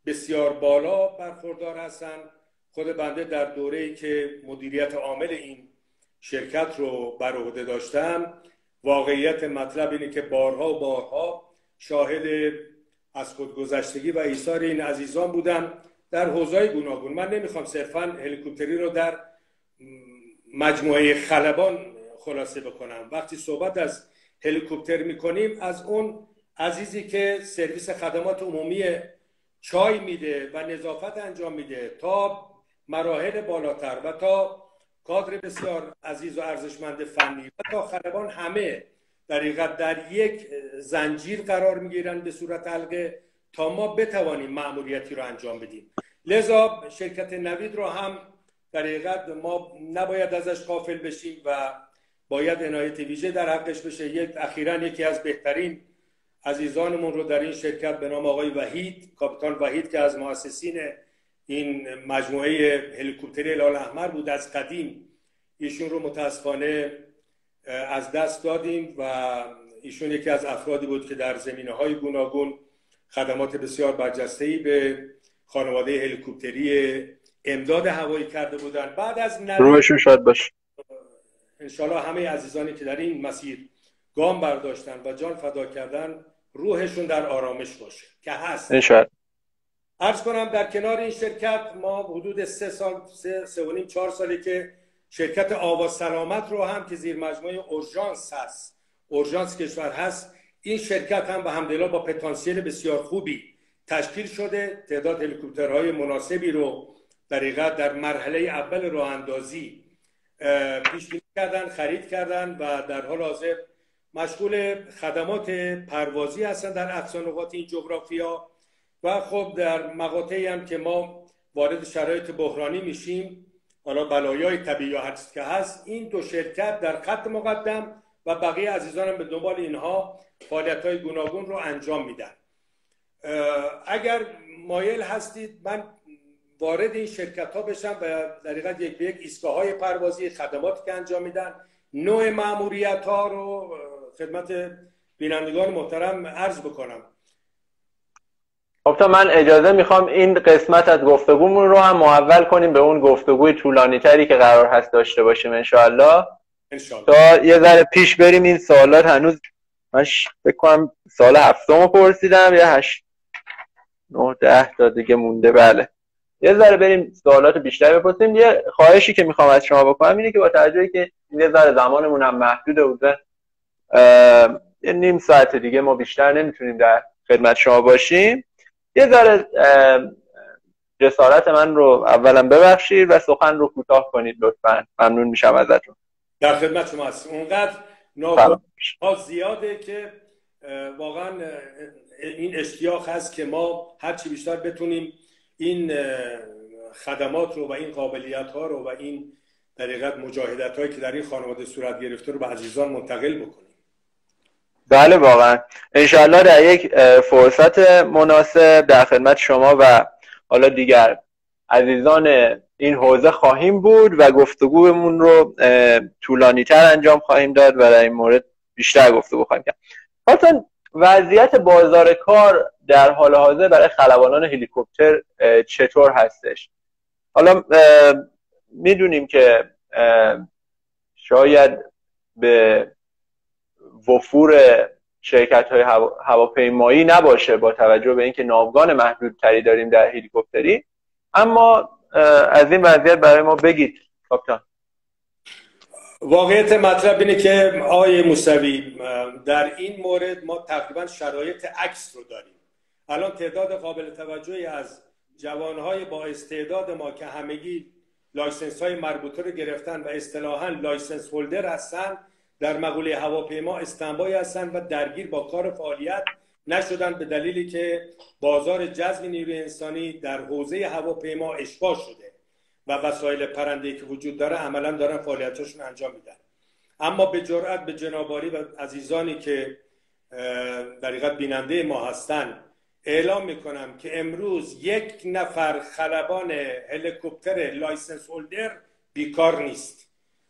بسیار بالا برخوردار هستن. خود بنده در دوره‌ای که مدیریت عامل این شرکت رو بر عهده داشتم، واقعیت مطلب اینه که بارها و بارها شاهد از خودگذشتگی و ایثار این عزیزان بودم در حوزه‌های گوناگون. من نمیخوام صرفاً هلیکوپتری رو در مجموعه خلبان خلاصه بکنم. وقتی صحبت از هلیکوپتر میکنیم، از اون عزیزی که سرویس خدمات عمومی چای میده و نظافت انجام میده تا مراحل بالاتر و تا کادر بسیار عزیز و ارزشمند فنی و تا خلبان، همه در حقیقت در یک زنجیر قرار میگیرن به صورت حلقه تا ما بتوانیم مأموریتی رو انجام بدیم. لذا شرکت نوید رو هم در حقیقت ما نباید ازش غافل بشیم و باید عنایت ویژه در حقش بشه. اخیراً یکی از بهترین عزیزانمون رو در این شرکت به نام آقای وحید، کاپیتان وحید، که از مؤسسین این مجموعه هلیکوپتری هلال احمر بود از قدیم، ایشون رو متاسفانه از دست دادیم و ایشون یکی از افرادی بود که در زمینه‌های گوناگون خدمات بسیار برجسته‌ای به خانواده هلیکوپتری امداد هوایی کرده بودند. بعد از روحشون شاد باشه. انشالله همه عزیزانی که در این مسیر گام برداشتن و جان فدا کردن روحشون در آرامش باشه که هست. انشالله. عرض کنم در کنار این شرکت ما حدود 3.5-4 ساله که شرکت آوا سلامت رو هم که زیر مجموعه اورژانس هست، اورژانس کشور هست، این شرکت هم به حمدالله با پتانسیل بسیار خوبی تشکیل شده. تعداد هلیکوپترهای مناسبی رو در مرحله اول راه اندازی پیش بینی کردن، خرید کردن و در حال حاضر مشغول خدمات پروازی هستن در اقصا نقاط این جغرافیا. و خب در مقاطعی هم که ما وارد شرایط بحرانی میشیم، حالا بلایای طبیعی هر چیزی که هست، این دو شرکت در خط مقدم و بقیه عزیزان هم به دنبال اینها فعالیت‌های گوناگون رو انجام میدن. اگر مایل هستید من وارد این شرکت ها بشم و در حقیقت یک به یک ایستگاه‌های پروازی، خدماتی که انجام میدن، نوع مأموریت ها رو خدمت بینندگان محترم عرض بکنم. خب تا من اجازه میخوام این قسمت از گفتگومون رو هم محول کنیم به اون گفتگوی طولانی تری که قرار هست داشته باشیم انشاءالله. تا یه ذره پیش بریم. این سوالات هنوز من فکر کنم سال 7م رو پرسیدم یا 8 9 10 تا دیگه مونده. بله یه ذره بریم سوالات بیشتر بپرسیم. یه خواهشی که میخوام از شما بکنم اینه که با توجهی که یه ذره زمانمون هم محدوده بوده، یه نیم ساعت دیگه ما بیشتر نمیتونیم در خدمت شما باشیم، یه ذره جسارت من رو اولا ببخشید و سخن رو کوتاه کنید لطفاً. ممنون میشم ازتون. در خدمت شما هستم. اونقدر ناگفتها زیاده که واقعا این اشتیاق هست که ما هرچی بیشتر بتونیم این خدمات رو و این قابلیت ها رو و این در حقیقت مجاهدت هایی که در این خانواده صورت گرفته رو به عزیزان منتقل بکنیم. بله واقعا انشاءالله در یک فرصت مناسب در خدمت شما و حالا دیگر عزیزان این حوزه خواهیم بود و گفتگومون رو طولانی تر انجام خواهیم داد و در این مورد بیشتر گفتگو خواهیم کرد. خاصا وضعیت بازار کار در حال حاضر برای خلبانان هلیکوپتر چطور هستش؟ حالا میدونیم که شاید به وفور شرکت‌های هواپیمایی نباشه با توجه به اینکه ناوگان محدودتری داریم در هلیکوپتری، اما از این وضعیت برای ما بگید کاپیتان. واقعیت مطلب اینه که آقای موسوی در این مورد ما تقریبا شرایط عکس رو داریم. الان تعداد قابل توجهی از جوانهای با استعداد ما که همگی لایسنس های مربوطه رو گرفتن و اصطلاحاً لایسنس هولدر هستن در مقوله هواپیما استنبای هستن و درگیر با کار فعالیت نشدن به دلیلی که بازار جذب نیروی انسانی در حوزه هواپیما اشباع شده و وسایل پرنده‌ای که وجود داره عملاً دارن فعالیتاشون انجام میدن. اما به جرئت به جنابعالی و عزیزانی که در حقیقت بیننده ما هستن اعلام میکنم که امروز یک نفر خلبان هلیکوپتر لایسنس هولدر بیکار نیست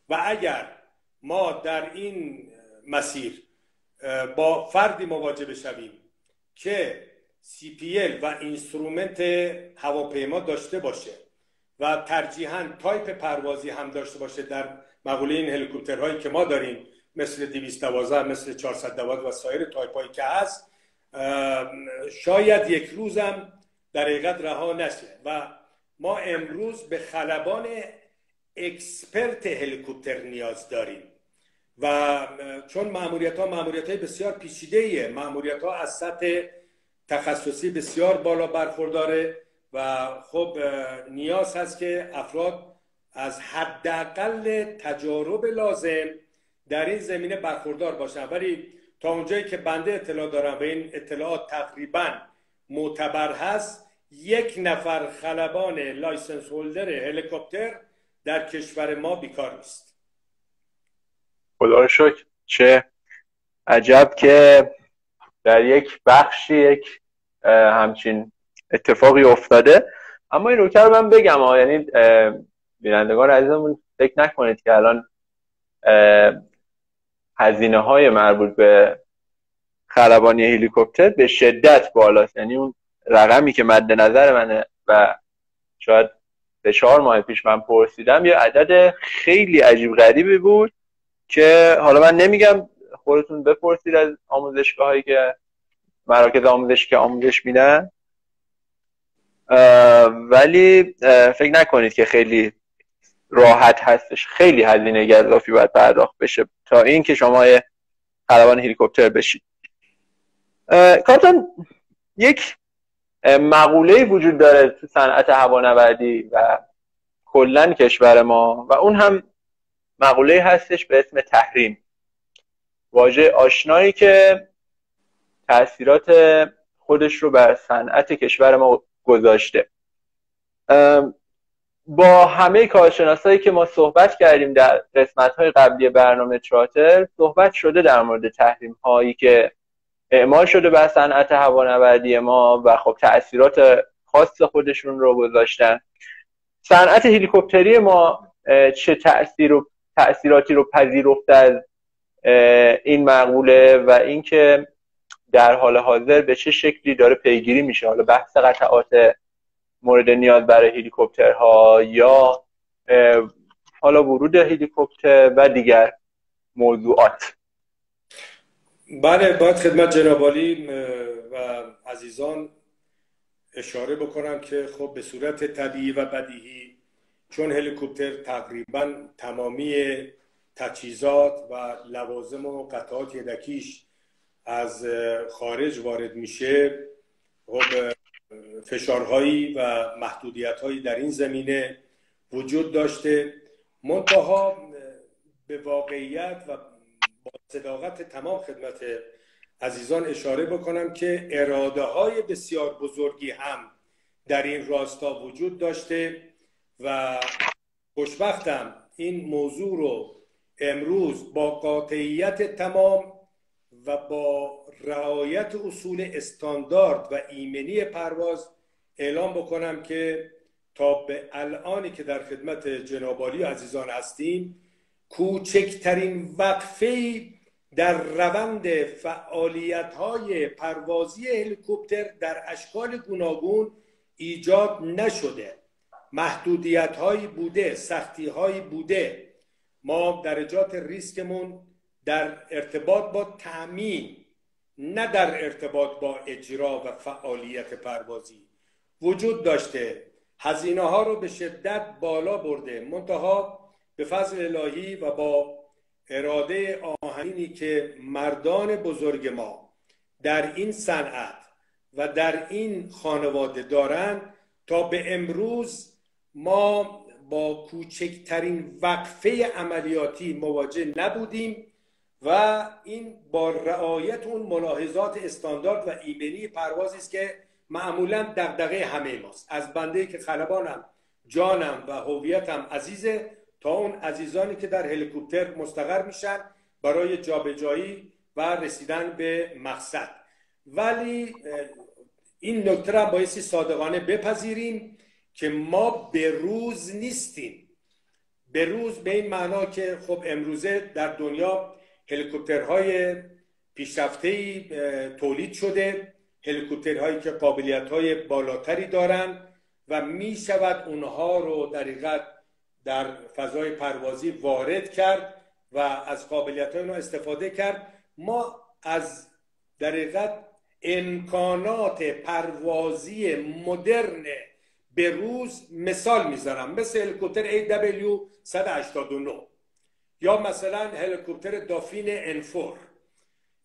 و اگر ما در این مسیر با فردی مواجه بشویم که CPL و اینسترومنت هواپیما داشته باشه و ترجیحاً تایپ پروازی هم داشته باشه در مقوله این هلیکوپترهایی که ما داریم مثل 212 مثل 412 و سایر تایپ‌هایی که هست، شاید یک روزم در حقیقت رها نشه و ما امروز به خلبان اکسپرت هلیکوپتر نیاز داریم و چون مأموریت‌های بسیار پیچیده‌ایه، مأموریت‌ها از سطح تخصصی بسیار بالا برخورداره و خب نیاز هست که افراد از حداقل تجارب لازم در این زمینه برخوردار باشن. ولی تا اونجایی که بنده اطلاع دارم و این اطلاعات تقریبا معتبر هست، یک نفر خلبان لایسنس هولدر هلیکوپتر در کشور ما بیکار نیست. خدا رو شکر. چه عجب که در یک بخشی یک همچین اتفاقی افتاده. اما این نکته رو من بگم یعنی بینندگان عزیزمون فکر نکنید که الان هزینه های مربوط به خلبانی هلیکوپتر به شدت بالاست. یعنی اون رقمی که مد نظر منه و شاید 3-4 ماه پیش من پرسیدم یه عدد خیلی عجیب غریبی بود که حالا من نمیگم، خودتون بپرسید از آموزشگاه هایی که مراکز آموزشی که آموزش میدن، ولی فکر نکنید که خیلی راحت هستش. خیلی هزینه اضافی باید پرداخت بشه تا این که شما خلبان هلیکوپتر بشید. کارتون یک مقوله‌ای وجود داره تو صنعت هوانوردی و کلاً کشور ما و اون هم مقوله‌ای هستش به اسم تحریم. واژه آشنایی که تأثیرات خودش رو بر صنعت کشور ما گذاشته. با همه کارشناسایی که ما صحبت کردیم در قسمت‌های قبلی برنامه چارتر، صحبت شده در مورد تحریم هایی که اعمال شده بر صنعت هوانوردی ما و خب تأثیرات خاص خودشون رو گذاشتن. صنعت هلیکوپتری ما چه تأثیراتی رو پذیرفته از این مقوله و اینکه در حال حاضر به چه شکلی داره پیگیری میشه، حالا بحث قطعات مورد نیاز برای هلیکوپترها یا حالا ورود هلیکوپتر و دیگر موضوعات. بله، باید خدمت جناب عالی و عزیزان اشاره بکنم که خب به صورت طبیعی و بدیهی چون هلیکوپتر تقریبا تمامی تجهیزات و لوازم و قطعات یدکیش از خارج وارد میشه، خب فشارهایی و محدودیت‌هایی در این زمینه وجود داشته. منتها به واقعیت و با صداقت تمام خدمت عزیزان اشاره بکنم که اراده‌های بسیار بزرگی هم در این راستا وجود داشته و خوشبختم این موضوع رو امروز با قاطعیت تمام و با رعایت اصول استاندارد و ایمنی پرواز اعلام بکنم که تا به الانی که در خدمت جناب عالی عزیزان هستیم، کوچکترین وقفه‌ای در روند فعالیت‌های پروازی هلیکوپتر در اشکال گوناگون ایجاد نشده. محدودیت‌هایی بوده، سختی‌هایی بوده. ما درجات ریسکمون در ارتباط با تأمین، نه در ارتباط با اجرا و فعالیت پروازی وجود داشته. هزینه ها رو به شدت بالا برده. منتها به فضل الهی و با اراده آهنینی که مردان بزرگ ما در این صنعت و در این خانواده دارند، تا به امروز ما با کوچکترین وقفه عملیاتی مواجه نبودیم و این با رعایت اون ملاحظات استاندارد و ایمنی پروازی است که معمولا دغدغه همه ماست، از بنده که خلبانم، جانم و هویتم عزیزه تا اون عزیزانی که در هلیکوپتر مستقر میشن برای جابجایی و رسیدن به مقصد. ولی این نکته را بایستی صادقانه بپذیریم که ما به روز نیستیم. به روز به این معنا که خب امروزه در دنیا هلیکوپترهای پیشرفته‌ای تولید شده، هلیکوپترهایی که قابلیت‌های بالاتری دارن و می شود اونها رو در حقیقت در فضای پروازی وارد کرد و از قابلیت‌های اونها استفاده کرد. ما از در حقیقت امکانات پروازی مدرن به روز مثال میذارم، مثل هلیکوپتر AW189 یا مثلا هلیکوپتر دافین N4.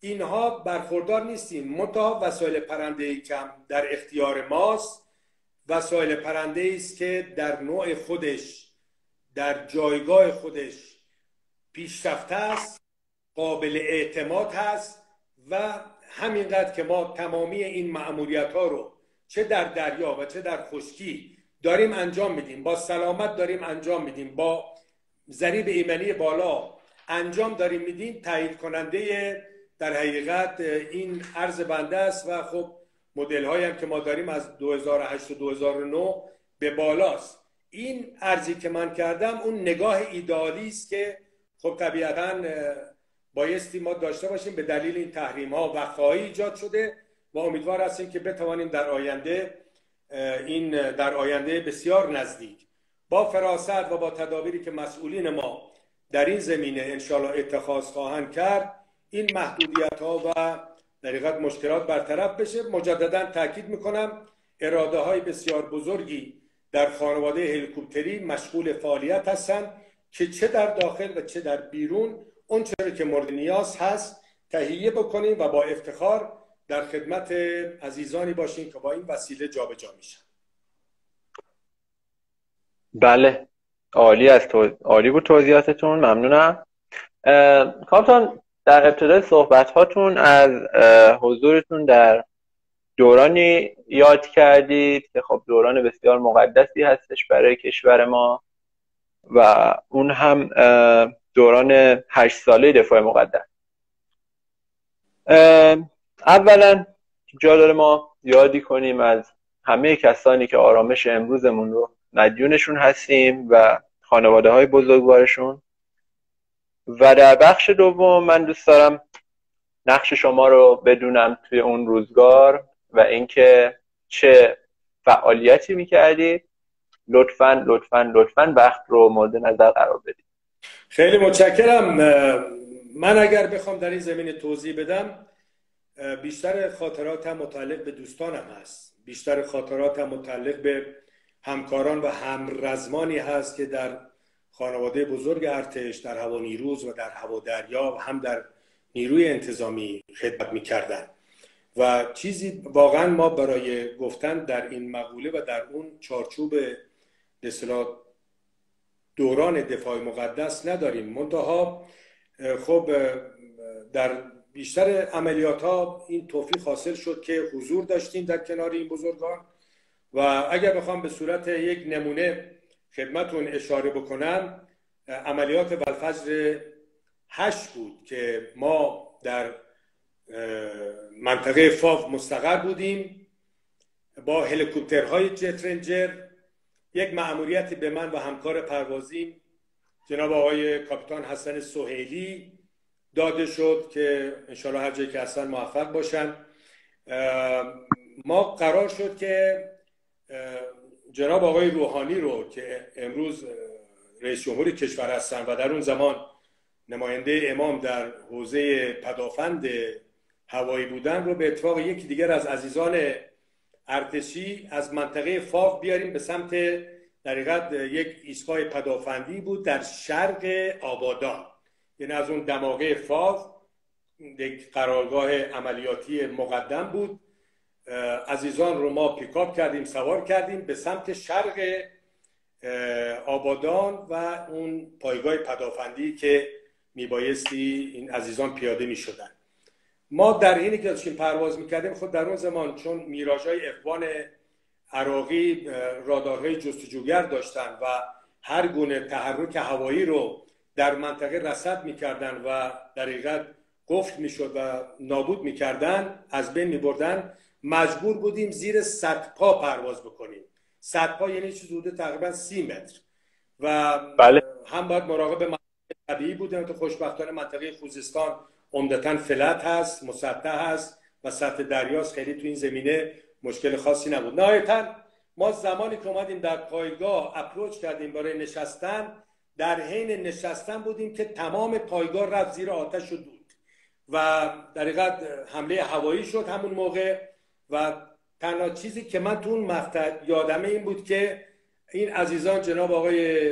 اینها برخوردار نیستیم. منتها وسایل پرنده‌ای کم در اختیار ماست، وسایل پرنده‌ای است که در نوع خودش، در جایگاه خودش پیشرفته است، قابل اعتماد هست و همینقدر که ما تمامی این مأموریت‌ها رو چه در دریا و چه در خشکی داریم انجام میدیم، با سلامت داریم انجام میدیم، با ضریب ایمنی بالا انجام داریم میدیم، تایید کننده در حقیقت این عرض بنده است و خب مدل هایی هم که ما داریم از 2008 و 2009 به بالاست. این عرضی که من کردم اون نگاه ایدئالی است که خب طبیعتاً بایستی ما داشته باشیم. به دلیل این تحریم ها وقفه‌ای ایجاد شده و امیدوار هستیم که بتوانیم در آینده بسیار نزدیک با فراست و با تدابیری که مسئولین ما در این زمینه انشاءالله اتخاذ خواهند کرد، این محدودیت ها و در حقیقت مشکلات برطرف بشه. مجددا تاکید میکنم اراده های بسیار بزرگی در خانواده هلیکوپتری مشغول فعالیت هستند که چه در داخل و چه در بیرون اون چیزی که مورد نیاز هست تهیه بکنیم و با افتخار در خدمت عزیزانی باشیم که با این وسیله جابجا میشن. بله، عالی بود توضیحاتتون، ممنونم. کاپتان، در ابتدای صحبت هاتون از حضورتون در دورانی یاد کردید که خب دوران بسیار مقدسی هستش برای کشور ما و اون هم دوران 8 ساله دفاع مقدس. اولا جا داره ما یادی کنیم از همه کسانی که آرامش امروزمون رو مدیونشون هستیم و خانواده های بزرگوارشون. و در بخش دوم من دوست دارم نقش شما رو بدونم توی اون روزگار و اینکه چه فعالیتی میکردید. لطفاً وقت رو مورد نظر قرار بدید. خیلی متشکرم. من اگر بخوام در این زمینه توضیح بدم، بیشتر خاطراتم متعلق به دوستانم هست، بیشتر خاطراتم متعلق به همکاران و همرزمانی هست که در خانواده بزرگ ارتش، در هوانیروز و در هوادریا و هم در نیروی انتظامی خدمت می‌کردن و چیزی واقعا ما برای گفتن در این مقوله و در اون چارچوب به اصطلاح دوران دفاع مقدس نداریم. منتها خب در بیشتر عملیات ها این توفیق حاصل شد که حضور داشتیم در کنار این بزرگان و اگر بخوام به صورت یک نمونه خدمتون اشاره بکنم، عملیات والفجر 8 بود که ما در منطقه فاو مستقر بودیم با هلیکوپترهای جت رنجر. یک مأموریتی به من و همکار پروازیم جناب آقای کاپیتان حسن سهیلی داده شد که انشالله هر جایی که هستن موفق باشن. ما قرار شد که جناب آقای روحانی رو که امروز رئیس جمهور کشور هستن و در اون زمان نماینده امام در حوزه پدافند هوایی بودن رو به اتفاق یکی دیگر از عزیزان ارتشی از منطقه فاو بیاریم به سمت در حقیقت یک ایستگاه پدافندی بود در شرق آبادان، یعنی از اون دماغه فاو یک قرارگاه عملیاتی مقدم بود. عزیزان رو ما پیکاپ کردیم، سوار کردیم به سمت شرق آبادان و اون پایگاه پدافندی که میبایستی این عزیزان پیاده میشدن. ما در حینی که داشتیم پرواز میکردیم، خود در اون زمان چون میراژهای اخوان عراقی رادارهای جستجوگر داشتن و هر گونه تحرک هوایی رو در منطقه رصد میکردن و در حقیقت قفل میشد و نابود میکردن، از بین میبردن، مجبور بودیم زیر صدپا پرواز بکنیم. صدپا یعنی چیز حدود تقریبا 30 متر و بله. هم باید مراقب منطقه طبیعی بودیم که خوشبختانه منطقه خوزستان عمدتاً فلت هست، مسطح هست و سطح دریاست، خیلی تو این زمینه مشکل خاصی نبود. نهایتاً ما زمانی که اومدیم در پایگاه اپروچ کردیم برای نشستن، در حین نشستن بودیم که تمام پایگاه رفت زیر آتش و دود و در حقیقت حمله هوایی شد همون موقع و تنها چیزی که من تو اون مقطع یادمه این بود که این عزیزان جناب آقای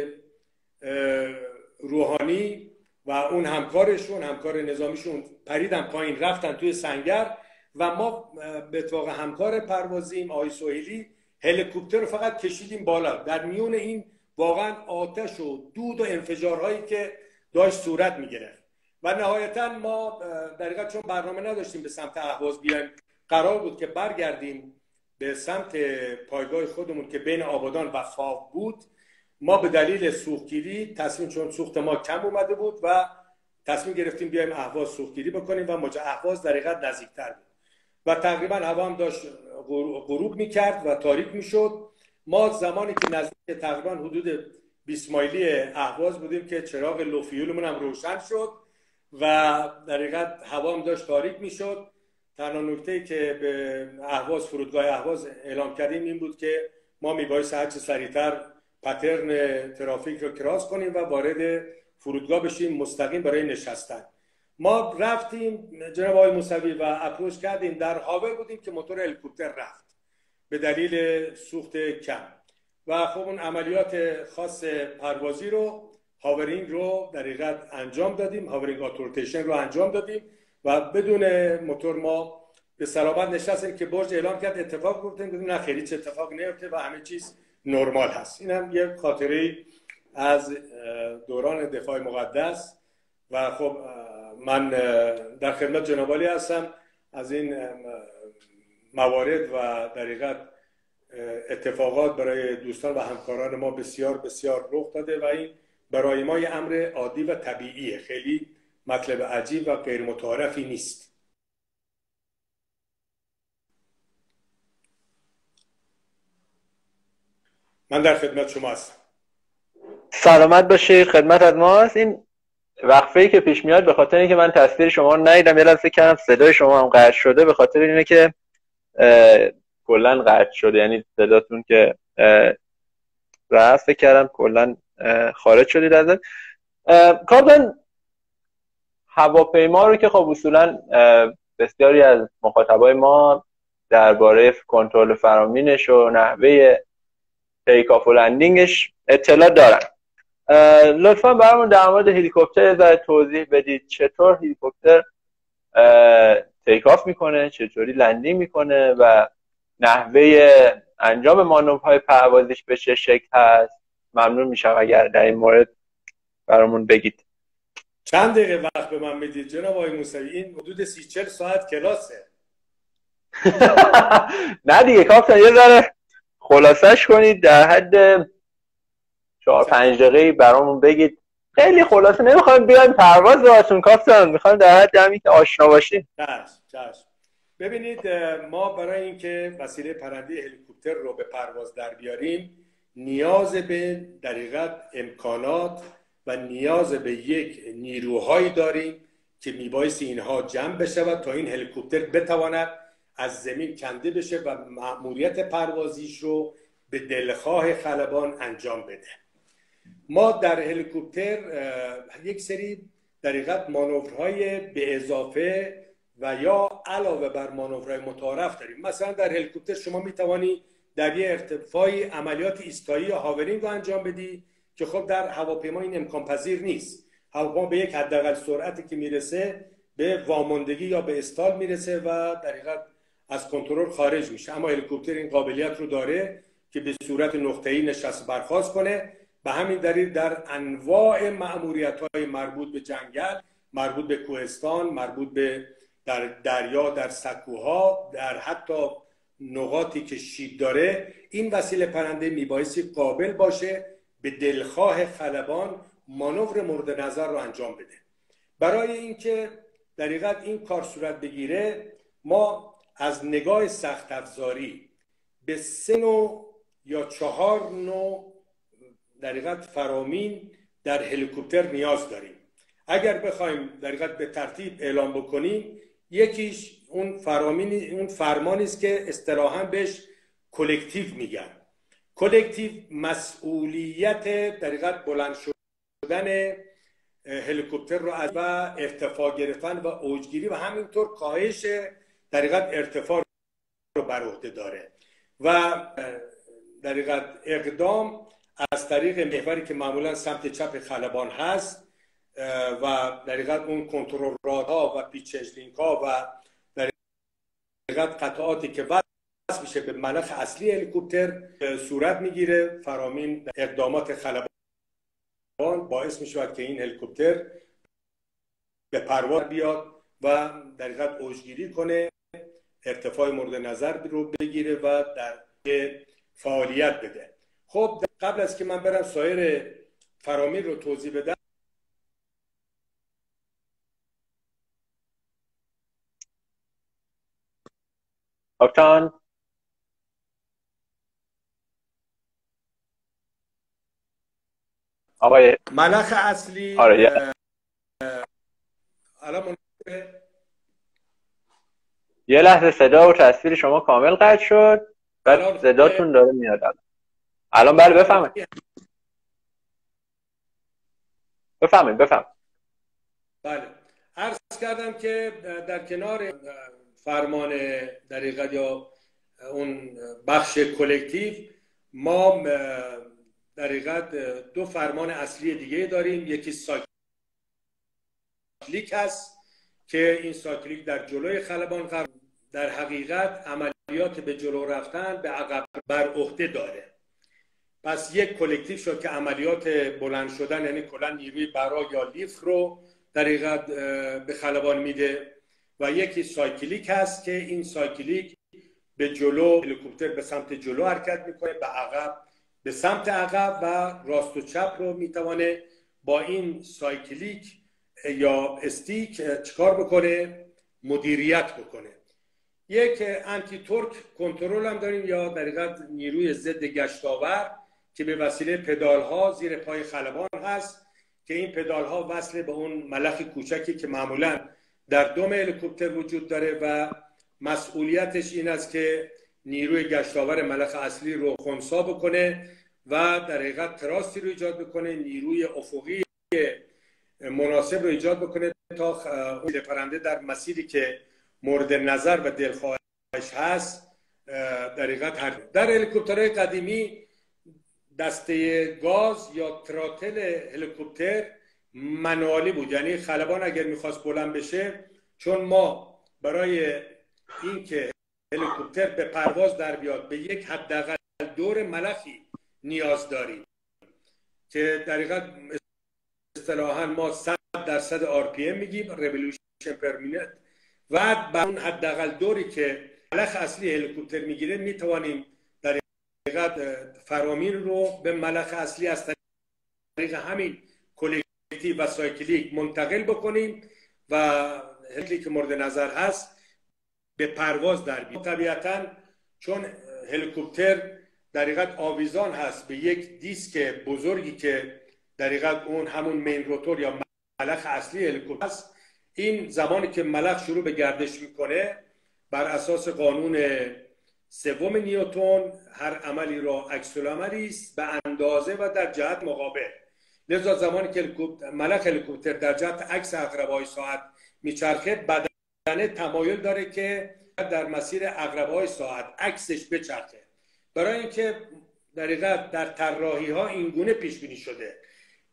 روحانی و اون همکارشون، همکار نظامیشون پریدن پایین رفتن توی سنگر و ما به اتفاق همکار پروازیم آقای سهیلی هلیکوپتر رو فقط کشیدیم بالا در میون این واقعا آتش و دود و انفجارهایی که داشت صورت میگرفت و نهایتا ما در حقیقت چون برنامه نداشتیم به سمت اهواز بیایم، قرار بود که برگردیم به سمت پایگاه خودمون که بین آبادان و فاو بود. ما به دلیل سوختگیری چون سوخت ما کم اومده بود و تصمیم گرفتیم بیایم اهواز سوختگیری بکنیم و اهواز در حقیقت نزدیکتر بود و تقریبا هوا هم داشت غروب میکرد و تاریک میشد. ما زمانی که نزدیک تقریبا حدود 20 مایلی اهواز بودیم که چراغ لوفیولمون هم روشن شد و در حقیقت هوا هم داشت تاریک میشد. تنها نکته‌ای که به اهواز، فرودگاه اهواز اعلام کردیم این بود که ما میبایست هر چه سریعتر پترن ترافیک رو کراس کنیم و وارد فرودگاه بشیم مستقیم برای نشستن. ما رفتیم جناب آقای موسوی و اپروچ کردیم، در هاور بودیم که موتور هلیکوپتر رفت به دلیل سوخت کم و خب اون عملیات خاص پروازی رو، هاورینگ رو در حقیقت انجام دادیم، هاورینگ اتورتیشن رو انجام دادیم و بدون موتور ما به سلامت نشستیم که برج اعلام کرد اتفاق گفتیم نه خیلی چه اتفاق نیفته و همه چیز نرمال هست. این هم یه خاطره از دوران دفاع مقدس و خب من در خدمت جناب عالی هستم. از این موارد و در حقیقت اتفاقات برای دوستان و همکاران ما بسیار بسیار رخ داده و این برای ما یه امر عادی و طبیعیه، خیلی مطلب عجیب و غیر متعارفی نیست. من در خدمت شما هستم. سلامت باشید، خدمت از ماست. این وقفه‌ای که پیش میاد به خاطر اینکه من تصویر شما رو ندیدم، یه لحظه فکر کردم صدای شما هم قطع شده، به خاطر اینه که کلا قطع شده، یعنی صداتون که رفت فکر کردم کلا خارج شدید ازش. کاردن هواپیما رو که خب اصولا بسیاری از مخاطبای ما درباره کنترل فرامینش و نحوه تیک آف و لندینگش اطلاع دارن. لطفا برامون در مورد هلیکوپتر ذره توضیح بدید، چطور هلیکوپتر تیک آف میکنه، چطوری لندینگ میکنه و نحوه انجام مانورهای پروازش به چه شکل هست. ممنون میشم اگر در این مورد برامون بگید. چند دقیقه وقت به من میدید جناب آقای موسوی؟ این حدود 30-40 ساعت کلاسه. نه دیگه کاپتان، یه ذره خلاصش کنید، در حد 4-5 دقیقه برامون بگید. خیلی خلاصه، نمیخوایم بیایم پرواز باهاتون کاپتان، میخوایم در حد همین که آشنا باشیم. چشم. ببینید، ما برای اینکه وسیله پرنده هلیکوپتر رو به پرواز در بیاریم نیاز به در حقیقت امکانات و نیاز به یک نیروهایی داریم که میبایستی اینها جمع بشود تا این هلیکوپتر بتواند از زمین کنده بشه و مأموریت پروازیش رو به دلخواه خلبان انجام بده. ما در هلیکوپتر یک سری در حقیقت مانورهای به اضافه و یا علاوه بر مانورهای متعارف داریم. مثلا در هلیکوپتر شما میتوانی در یه ارتفاعی عملیات ایستایی یا هاورینگ رو انجام بدی که خب در هواپیما این امکان پذیر نیست. هواپیما به یک حداقل سرعتی که میرسه به واماندگی یا به استال میرسه و در حقیقت از کنترل خارج میشه، اما هلیکوپتر این قابلیت رو داره که به صورت نقطه‌ای نشست برخاست کنه. به همین دلیل در انواع مأموریت‌های مربوط به جنگل، مربوط به کوهستان، مربوط به در دریا، در سکوها، در حتی نقاطی که شیب داره، این وسیله پرنده میبایستی قابل باشه به دلخواه خلبان مانور مورد نظر رو انجام بده. برای اینکه در حقیقت این کار صورت بگیره ما از نگاه سخت افزاری به 3 نوع یا 4 نوع در حقیقت فرامین در هلیکوپتر نیاز داریم. اگر بخوایم در حقیقت به ترتیب اعلام بکنیم، یکیش اون فرمانی است که اصطلاحاً بهش کلکتیو میگن. کلکتیو مسئولیت در حقیقت بلند شدن هلیکوپتر رو از و ارتفاع گرفتن و اوجگیری و همینطور کاهش در حقیقت ارتفاع رو بر عهده داره و در حقیقت اقدام از طریق محوری که معمولا سمت چپ خلبان هست و در حقیقت اون کنترل رادها و پیچ لینک ها و در حقیقت قطعاتی که وصل میشه به ملخ اصلی هلیکوپتر صورت میگیره. فرامین اقدامات خلبان باعث میشه که این هلیکوپتر به پرواز بیاد و در حقیقت اوجگیری کنه، ارتفاع مورد نظر رو بگیره و در فعالیت بده. خب قبل از که من برم سایر فرامین رو توضیح بدم، کاپتان آقای ملخ اصلی الان یه لحظه صدا و تصویر شما کامل قطع شد، بعد صداتون داره میاد. الان بله بفهمید. بله، عرض کردم که در کنار فرمان در حقیقت یا اون بخش کلکتیو ما در حقیقت 2 فرمان اصلی دیگه داریم. یکی سایکلیک هست که این سایکلیک در جلوی خلبان قرار در حقیقت عملیات به جلو رفتن به عقب بر عهده داره. پس یک کلکتیو شد که عملیات بلند شدن، یعنی کلا نیروی برا یا لیفت رو در حقیقت به خلبان میده، و یکی سایکلیک هست که این سایکلیک به جلو، هلیکوپتر به سمت جلو حرکت میکنه، به عقب به سمت عقب، و راست و چپ رو میتونه با این سایکلیک یا استیک چیکار بکنه؟ مدیریت بکنه. یک انتی تورک کنترل هم داریم، یا در حقیقت نیروی ضد گشتاور که به وسیله پدال ها زیر پای خلبان هست، که این پدال ها وصل به اون ملخ کوچکی که معمولا در دم هلیکوپتر وجود داره و مسئولیتش این است که نیروی گشتاور ملخ اصلی رو خنثی بکنه و در حقیقت تراستی رو ایجاد بکنه، نیروی افقی مناسب رو ایجاد بکنه تا اون پرنده در مسیری که مورد نظر و دلخواهش هست در حقیقت. در هلیکوپترهای قدیمی دسته گاز یا تراتل هلیکوپتر منوالی بود، یعنی خلبان اگر میخواست بلند بشه، چون ما برای اینکه هلیکوپتر به پرواز در بیاد به یک حداقل دور ملخی نیاز داریم که در حقیقت اصطلاحاً ما 100% RPM میگیم، Revolution per minute، و با اون حداقل دوری که ملخ اصلی هلیکوپتر میگیره میتوانیم در حقیقت فرامین رو به ملخ اصلی از طریق همین کلکتیو و سایکلیک منتقل بکنیم و هلیکوپتری که مورد نظر هست به پرواز در بیاد. طبیعتاً چون هلیکوپتر در حقیقت آویزان هست به یک دیسک بزرگی که در حقیقت اون همون مین روتور یا ملخ اصلی هلیکوپتر است، این زمانی که ملخ شروع به گردش میکنه بر اساس قانون سوم نیوتن هر عملی را عکس العملی است به اندازه و در جهت مقابل. لذا زمانی که ملخ هلیکوپتر در جهت عکس عقربه‌های ساعت میچرخه، بدنه تمایل داره که در مسیر عقربه‌های ساعت عکسش بچرخه. برای اینکه در حقیقت در طراحی ها این گونه پیش بینی شده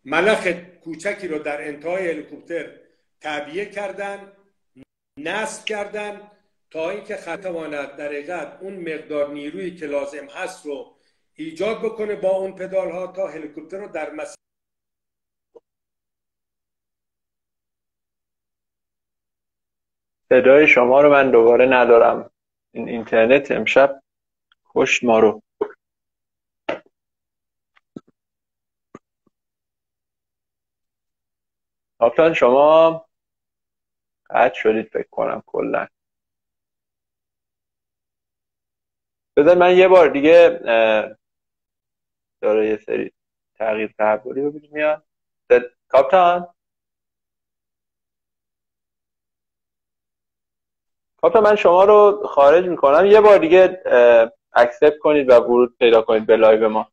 ملخ کوچکی رو در انتهای هلیکوپتر تعبیه کردن، نصب کردن تا اینکه خطواند در حقیقت اون مقدار نیرویی که لازم هست رو ایجاد بکنه با اون پدال ها تا هلیکوپتر رو در مسیر. صدای شما رو من دوباره ندارم، این اینترنت امشب کشت ما رو. کاپتان شما قطع شدید فکر کنم کلا. بذار من یه بار دیگه داره یه سری تغییر تحولی رو میاد. کاپتان من شما رو خارج میکنم، یه بار دیگه اکسپت کنید و ورود پیدا کنید به لایو ما.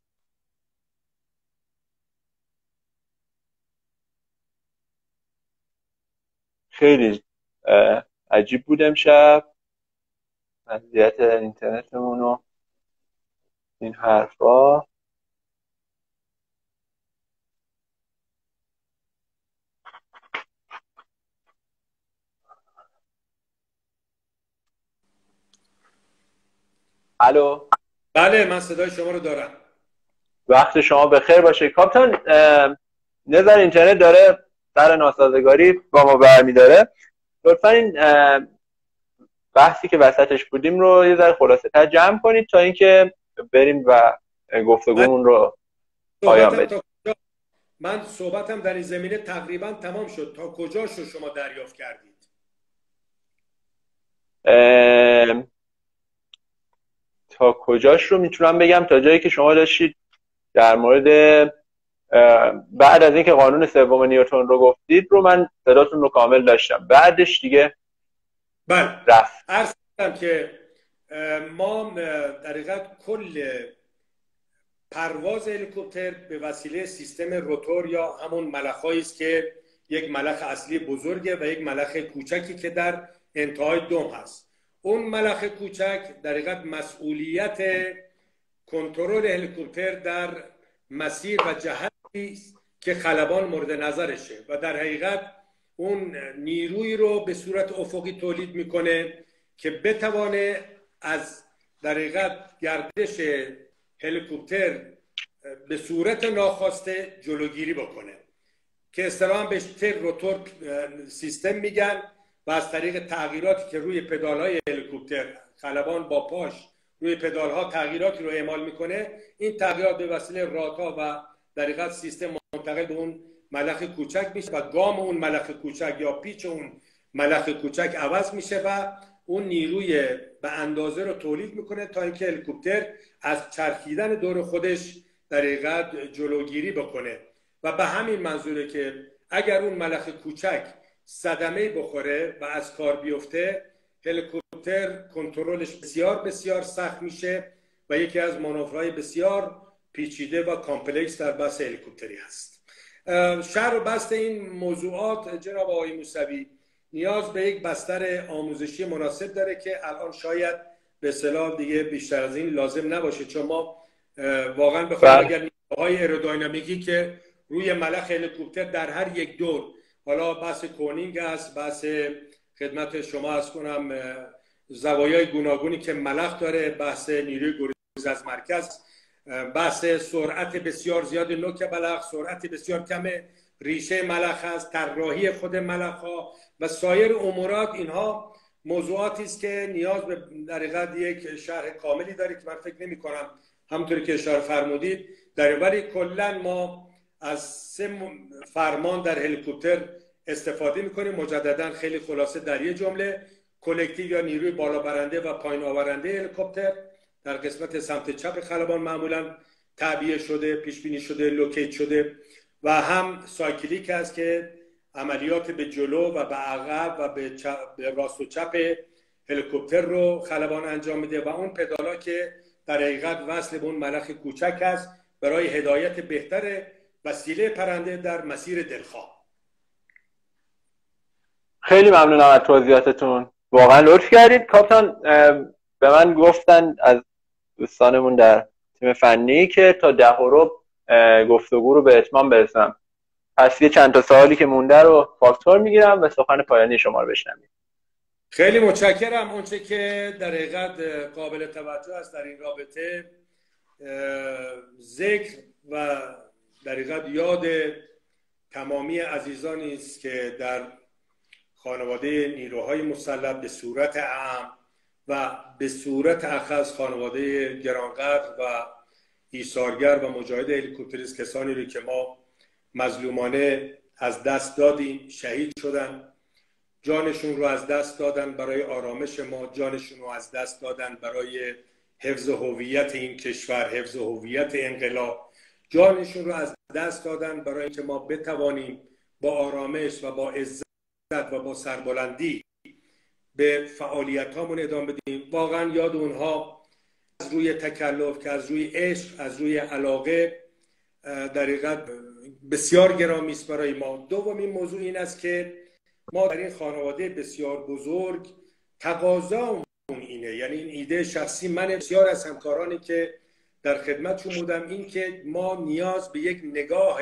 خیلی عجیب بود امشب وضعیت اینترنتمون و این حرفا. الو. بله من صدای شما رو دارم. وقت شما بخیر باشه کاپتان. نظر اینترنت داره سر ناسازگاری با ما برمیداره. لطفا این بحثی که وسطش بودیم رو یه ذره خلاصه تر جمع کنید تا اینکه بریم و گفتگومون رو پایان بدیم. من صحبتم در این زمینه تقریبا تمام شد. تا کجاش رو شما دریافت کردید؟ تا کجاش رو میتونم بگم تا جایی که شما داشتید در مورد بعد از اینکه قانون سوم نیوتن رو گفتید رو من صداتون رو کامل داشتم. بعدش دیگه بله رفت. عرض کردم که ما در حقیقت کل پرواز هلیکوپتر به وسیله سیستم روتور یا همون ملخ‌هایی است که یک ملخ اصلی بزرگه و یک ملخ کوچکی که در انتهای دم هست. اون ملخ کوچک در حقیقت مسئولیت کنترل هلیکوپتر در مسیر و جهتی است که خلبان مورد نظرشه و در حقیقت اون نیروی رو به صورت افقی تولید میکنه که بتوانه از در حقیقت گردش هلیکوپتر به صورت ناخواسته جلوگیری بکنه که اصطلاحاً بهش تر روتور سیستم میگن و از طریق تغییراتی که روی پدال‌های هلیکوپتر خلبان با پاش روی پدال‌ها تغییراتی رو اعمال میکنه، این تغییرات به وسیله رادها و در حقیقت سیستم منتقل به اون ملخ کوچک میشه و گام اون ملخ کوچک یا پیچ اون ملخ کوچک عوض میشه و اون نیروی به اندازه رو تولید میکنه تا اینکه هلیکوپتر از چرخیدن دور خودش در حقیقت جلوگیری بکنه و به همین منظوره که اگر اون ملخ کوچک صدمه بخوره و از کار بیفته، هلیکوپتر کنترلش بسیار بسیار سخت میشه و یکی از مانورهای بسیار پیچیده و کامپلکس در بحث هلیکوپتری هست. شرح و بسط این موضوعات جناب آقای موسوی نیاز به یک بستر آموزشی مناسب داره که الان شاید به اصطلاح دیگه بیشتر از این لازم نباشه، چون ما واقعا بخوایم اگر نیروهای ایرودینامیکی که روی ملخ هلیکوپتر در هر یک دور، حالا بحث کونینگ است، بحث خدمت شما عرض کنم زوایای گوناگونی که ملخ داره، بحث نیروی گریز از مرکز، بحث سرعت بسیار زیاد نوک ملخ، سرعت بسیار کم ریشه ملخ است، طراحی خود ملخ ها و سایر امورات، اینها موضوعاتی است که نیاز به در حقیقت یک شرح کاملی داره که من فکر نمی کنم همونطوری که اشاره فرمودید در، ولی کلا ما از 3 فرمان در هلیکوپتر استفاده میکنیم. مجددا خیلی خلاصه در یک جمله: کلکتیو یا نیروی بالا برنده و پایین آورنده هلیکوپتر در قسمت سمت چپ خلبان معمولا تعبیه شده، پیش بینی شده، لوکیت شده، و هم سایکلیک است که عملیات به جلو و به عقب و به راست و چپ هلیکوپتر رو خلبان انجام میده، و اون پدالا که در حقیقت وصل به اون ملخ کوچک است برای هدایت بهتر وسیله پرنده در مسیر دلخواه. خیلی ممنونم از توضیحاتتون، واقعا لطف کردید. کاپیتان به من گفتن از دوستانمون در تیم فنی که تا 10 گفتگو رو به اتمام برسونم، پس یه چند تا سوالی که مونده رو فاکتور میگیرم و سخن پایانی شما رو بشنویم. خیلی متشکرم. اونچه که در حقیقت قابل توجه است در این رابطه ذکر و در حقیقت یاد تمامی عزیزانی است که در خانواده نیروهای مسلح به صورت عام و به صورت اخص خانواده گرانقدر و ایثارگر و مجاهد هلیکوپتریست، کسانی رو که ما مظلومانه از دست دادیم، شهید شدن، جانشون رو از دست دادن برای آرامش ما، جانشون رو از دست دادن برای حفظ هویت این کشور، حفظ هویت انقلاب، جانشون رو از دست دادن برای اینکه ما بتوانیم با آرامش و با عزت و با سربلندی به فعالیت هامون ادامه بدیم. واقعا یاد اونها از روی تکلف که از روی عشق، از روی علاقه در حقیقت بسیار گرامی است برای ما. دومین موضوع این است که ما در این خانواده بسیار بزرگ تقاضا اینه، یعنی این ایده شخصی من بسیار از همکارانی که در خدمتشون بودم، این که ما نیاز به یک نگاه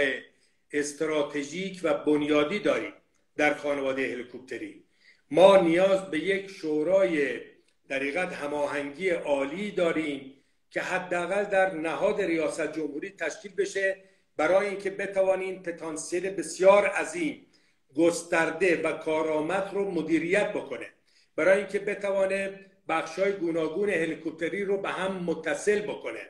استراتژیک و بنیادی داریم در خانواده هلیکوپتری. ما نیاز به یک شورای در حقیقت هماهنگی عالی داریم که حداقل در نهاد ریاست جمهوری تشکیل بشه برای اینکه بتوانیم پتانسیل بسیار عظیم، گسترده و کارآمد رو مدیریت بکنه، برای اینکه بتوانه بخشای گوناگون هلیکوپتری رو به هم متصل بکنه،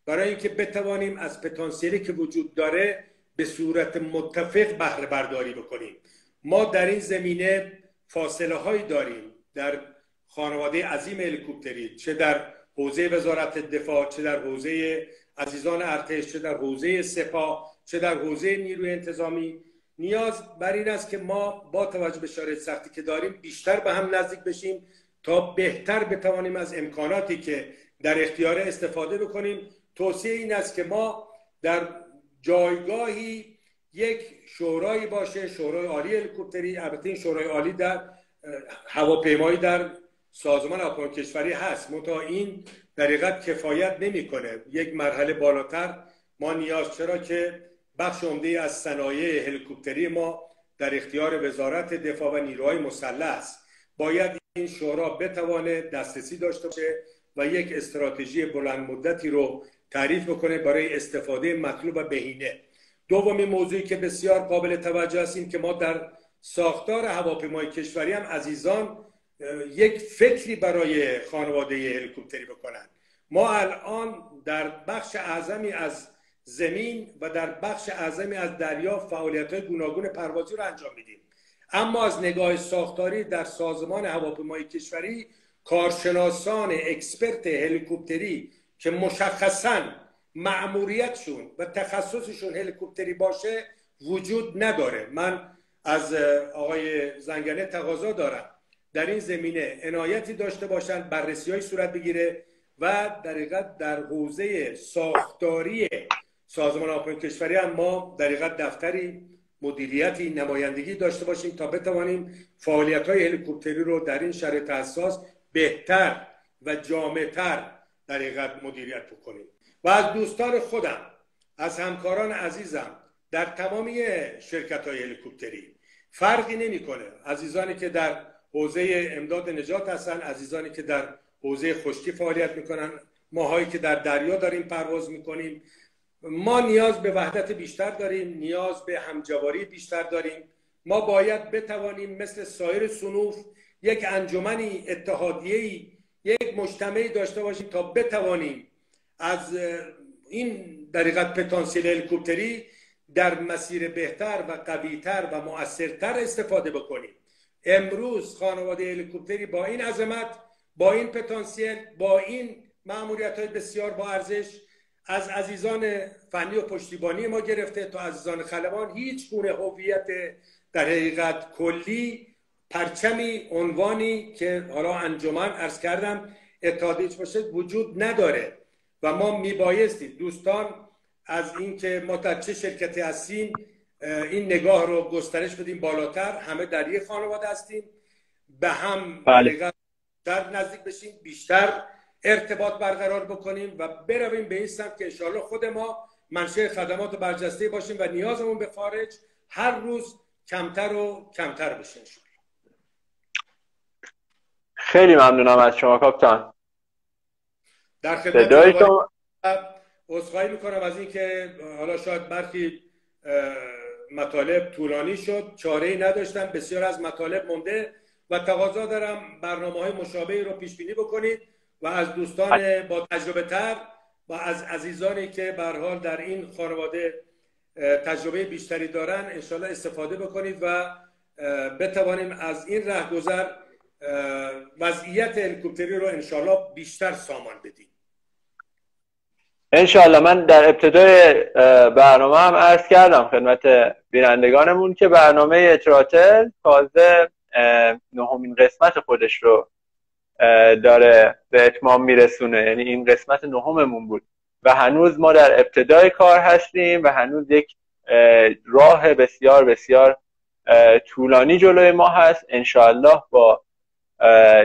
برای اینکه بتوانیم از پتانسیلی که وجود داره به صورت متفق بهره برداری بکنیم. ما در این زمینه فاصله هایی داریم در خانواده عظیم هلیکوپتری، چه در حوزه وزارت دفاع، چه در حوزه عزیزان ارتش، چه در حوزه سپاه، چه در حوزه نیروی انتظامی. نیاز بر این است که ما با توجه به شرایط سختی که داریم بیشتر به هم نزدیک بشیم تا بهتر بتوانیم از امکاناتی که در اختیار استفاده بکنیم. توصیه این است که ما در جایگاهی یک شورایی باشه، شورای عالی هلیکوپتری. البته این شورای عالی در هواپیمایی در سازمان هواپیمایی کشوری هست، منتها این در حقیقت کفایت نمیکنه. یک مرحله بالاتر ما نیاز، چرا که بخش عمده از صنایع هلیکوپتری ما در اختیار وزارت دفاع و نیروهای مسلح است، باید این شورا بتوانه دسترسی داشته باشه و یک استراتژی بلند مدتی رو تعریف بکنه برای استفاده مطلوب و بهینه. دومین موضوعی که بسیار قابل توجه است این که ما در ساختار هواپیمای کشوری هم عزیزان یک فکری برای خانواده هلیکوپتری بکنن. ما الان در بخش اعظمی از زمین و در بخش اعظمی از دریا فعالیت‌های گوناگون پروازی رو انجام میدیم، اما از نگاه ساختاری در سازمان هواپیمای کشوری کارشناسان اکسپرت هلیکوپتری که مشخصاً مأموریتشون و تخصصشون هلیکوپتری باشه وجود نداره. من از آقای زنگنه تقاضا دارم در این زمینه عنایتی داشته باشن، بررسی‌های صورت بگیره و در حوزه ساختاری سازمان هواپیمای کشوری هم ما در حقیقت دفتری مدیریتی نمایندگی داشته باشیم تا بتوانیم فعالیت‌های هلیکوپتری رو در این شرایط حساس بهتر و جامع‌تر در حقیقت مدیریت بکنیم. و از دوستان خودم، از همکاران عزیزم در تمامی شرکت‌های هلیکوپتری فرقی نمی‌کنه، عزیزانی که در حوزه امداد نجات هستن، عزیزانی که در حوزه خشکی فعالیت میکنن، ماهایی که در دریا داریم پرواز میکنیم، ما نیاز به وحدت بیشتر داریم، نیاز به همجواری بیشتر داریم. ما باید بتوانیم مثل سایر صنوف یک انجمنی، اتحادیه‌ای، یک مجتمعی داشته باشیم تا بتوانیم از این طریقت پتانسیل هلیکوپتری در مسیر بهتر و قویتر و مؤثرتر استفاده بکنیم. امروز خانواده هلیکوپتری با این عظمت، با این پتانسیل، با این مأموریت‌های بسیار با ارزش، از عزیزان فنی و پشتیبانی ما گرفته تا عزیزان خلبان، هیچ گونه هویت در حقیقت کلی، پرچمی، عنوانی که حالا انجمن عرض کردم اتحادیه باشه وجود نداره. و ما میبایستی دوستان از اینکه ما در چه شرکتی هستیم این نگاه رو گسترش بدیم بالاتر. همه در یک خانواده هستیم، به هم بیشتر نزدیک بشیم، بیشتر ارتباط برقرار بکنیم و برویم به این سمت که انشاءالله خود ما منشأ خدمات برجسته باشیم و نیازمون به خارج هر روز کمتر و کمتر بشه. خیلی ممنونم از شما کاپیتان. در خدمت شما عذرخواهی میکنم از اینکه حالا شاید برخی مطالب طولانی شد، چاره‌ای نداشتم، بسیار از مطالب مونده و تقاضا دارم برنامه‌های مشابهی رو پیش بینی بکنید و از دوستان با تجربه تر و از عزیزانی که به هر حال در این خانواده تجربه بیشتری دارن انشالله استفاده بکنید و بتوانیم از این رهگذر وضعیت هلیکوپتری رو انشالله بیشتر سامان بدیم. انشالله. من در ابتدای برنامه هم عرض کردم خدمت بینندگانمون که برنامه تراتل تازه نهمین قسمت خودش رو داره به اتمام میرسونه، یعنی این قسمت نهممون بود و هنوز ما در ابتدای کار هستیم و هنوز یک راه بسیار بسیار طولانی جلوی ما هست. انشالله با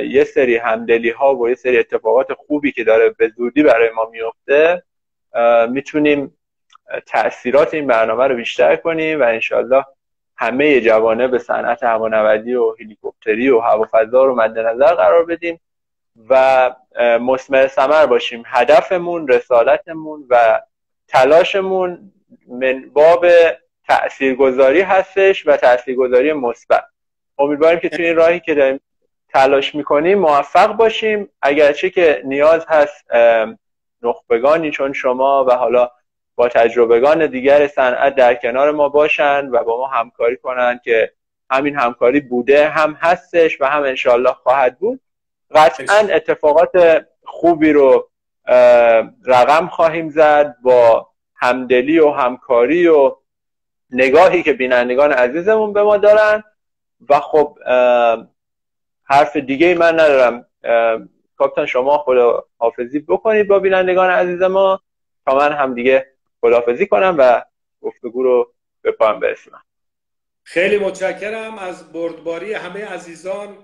یه سری همدلی ها و یه سری اتفاقات خوبی که داره به زودی برای ما میفته میتونیم تأثیرات این برنامه رو بیشتر کنیم و انشالله همه جوانب صنعت هوانوردی و هلیکوپتری و هوافضا رو مد نظر قرار بدیم و مثمر ثمر باشیم. هدفمون، رسالتمون و تلاشمون من باب تاثیرگذاری هستش و تاثیرگذاری مثبت. امیدواریم که توی این راهی که داریم تلاش میکنیم موفق باشیم. اگرچه که نیاز هست نخبگانی چون شما و حالا با تجربگان دیگر صنعت در کنار ما باشن و با ما همکاری کنن که همین همکاری بوده، هم هستش و هم انشالله خواهد بود. قطعا اتفاقات خوبی رو رقم خواهیم زد با همدلی و همکاری و نگاهی که بینندگان عزیزمون به ما دارن. و خب حرف دیگه من ندارم. کاپیتان شما خداحافظی بکنید با بینندگان عزیز ما تا من هم دیگه خداحافظی کنم و گفتگو رو به پایان برسونم. خیلی متشکرم از بردباری همه عزیزان،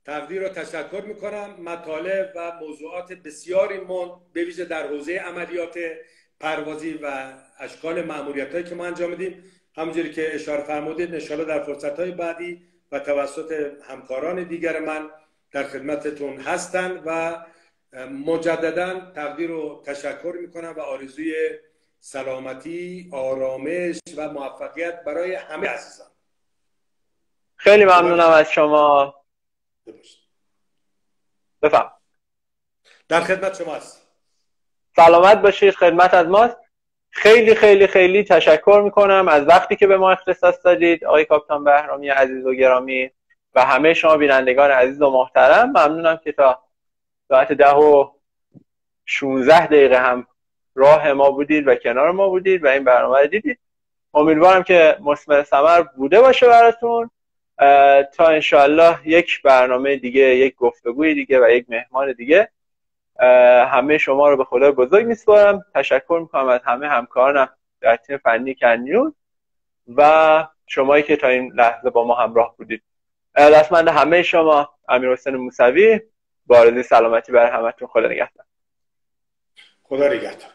تقدیر و تشکر میکنم. مطالب و موضوعات بسیاری به ویژه در حوزه عملیات پروازی و اشکال مأموریتایی که ما انجام میدیم، همونجوری که اشاره فرمودید انشالله در فرصت‌های بعدی و توسط همکاران دیگر من در خدمتتون هستن و مجددا تقدیر و تشکر میکنم و آرزوی سلامتی، آرامش و موفقیت برای همه عزیزان. خیلی ممنونم از شما. بفهم. در خدمت شما هست. سلامت باشید، خدمت از ماست. خیلی خیلی خیلی تشکر میکنم از وقتی که به ما اختصاص دادید آقای کاپیتان بهرامی عزیز و گرامی و همه شما بینندگان عزیز و محترم. ممنونم که تا ساعت 10:16 هم راه ما بودید و کنار ما بودید و این برنامه رو دیدید. امیدوارم که مثمر ثمر بوده باشه براتون تا انشاءالله یک برنامه دیگه، یک گفتگوی دیگه و یک مهمان دیگه. همه شما رو به خدای بزرگ میسپارم. تشکر میکنم از همه همکارانم در تیم فنی کنیون و شمایی که تا این لحظه با ما همراه بودید. دستمند همه شما امیرحسین موسوی. با آرزوی سلامتی برای همتون. خدا نگهدار. خدا نگهدار.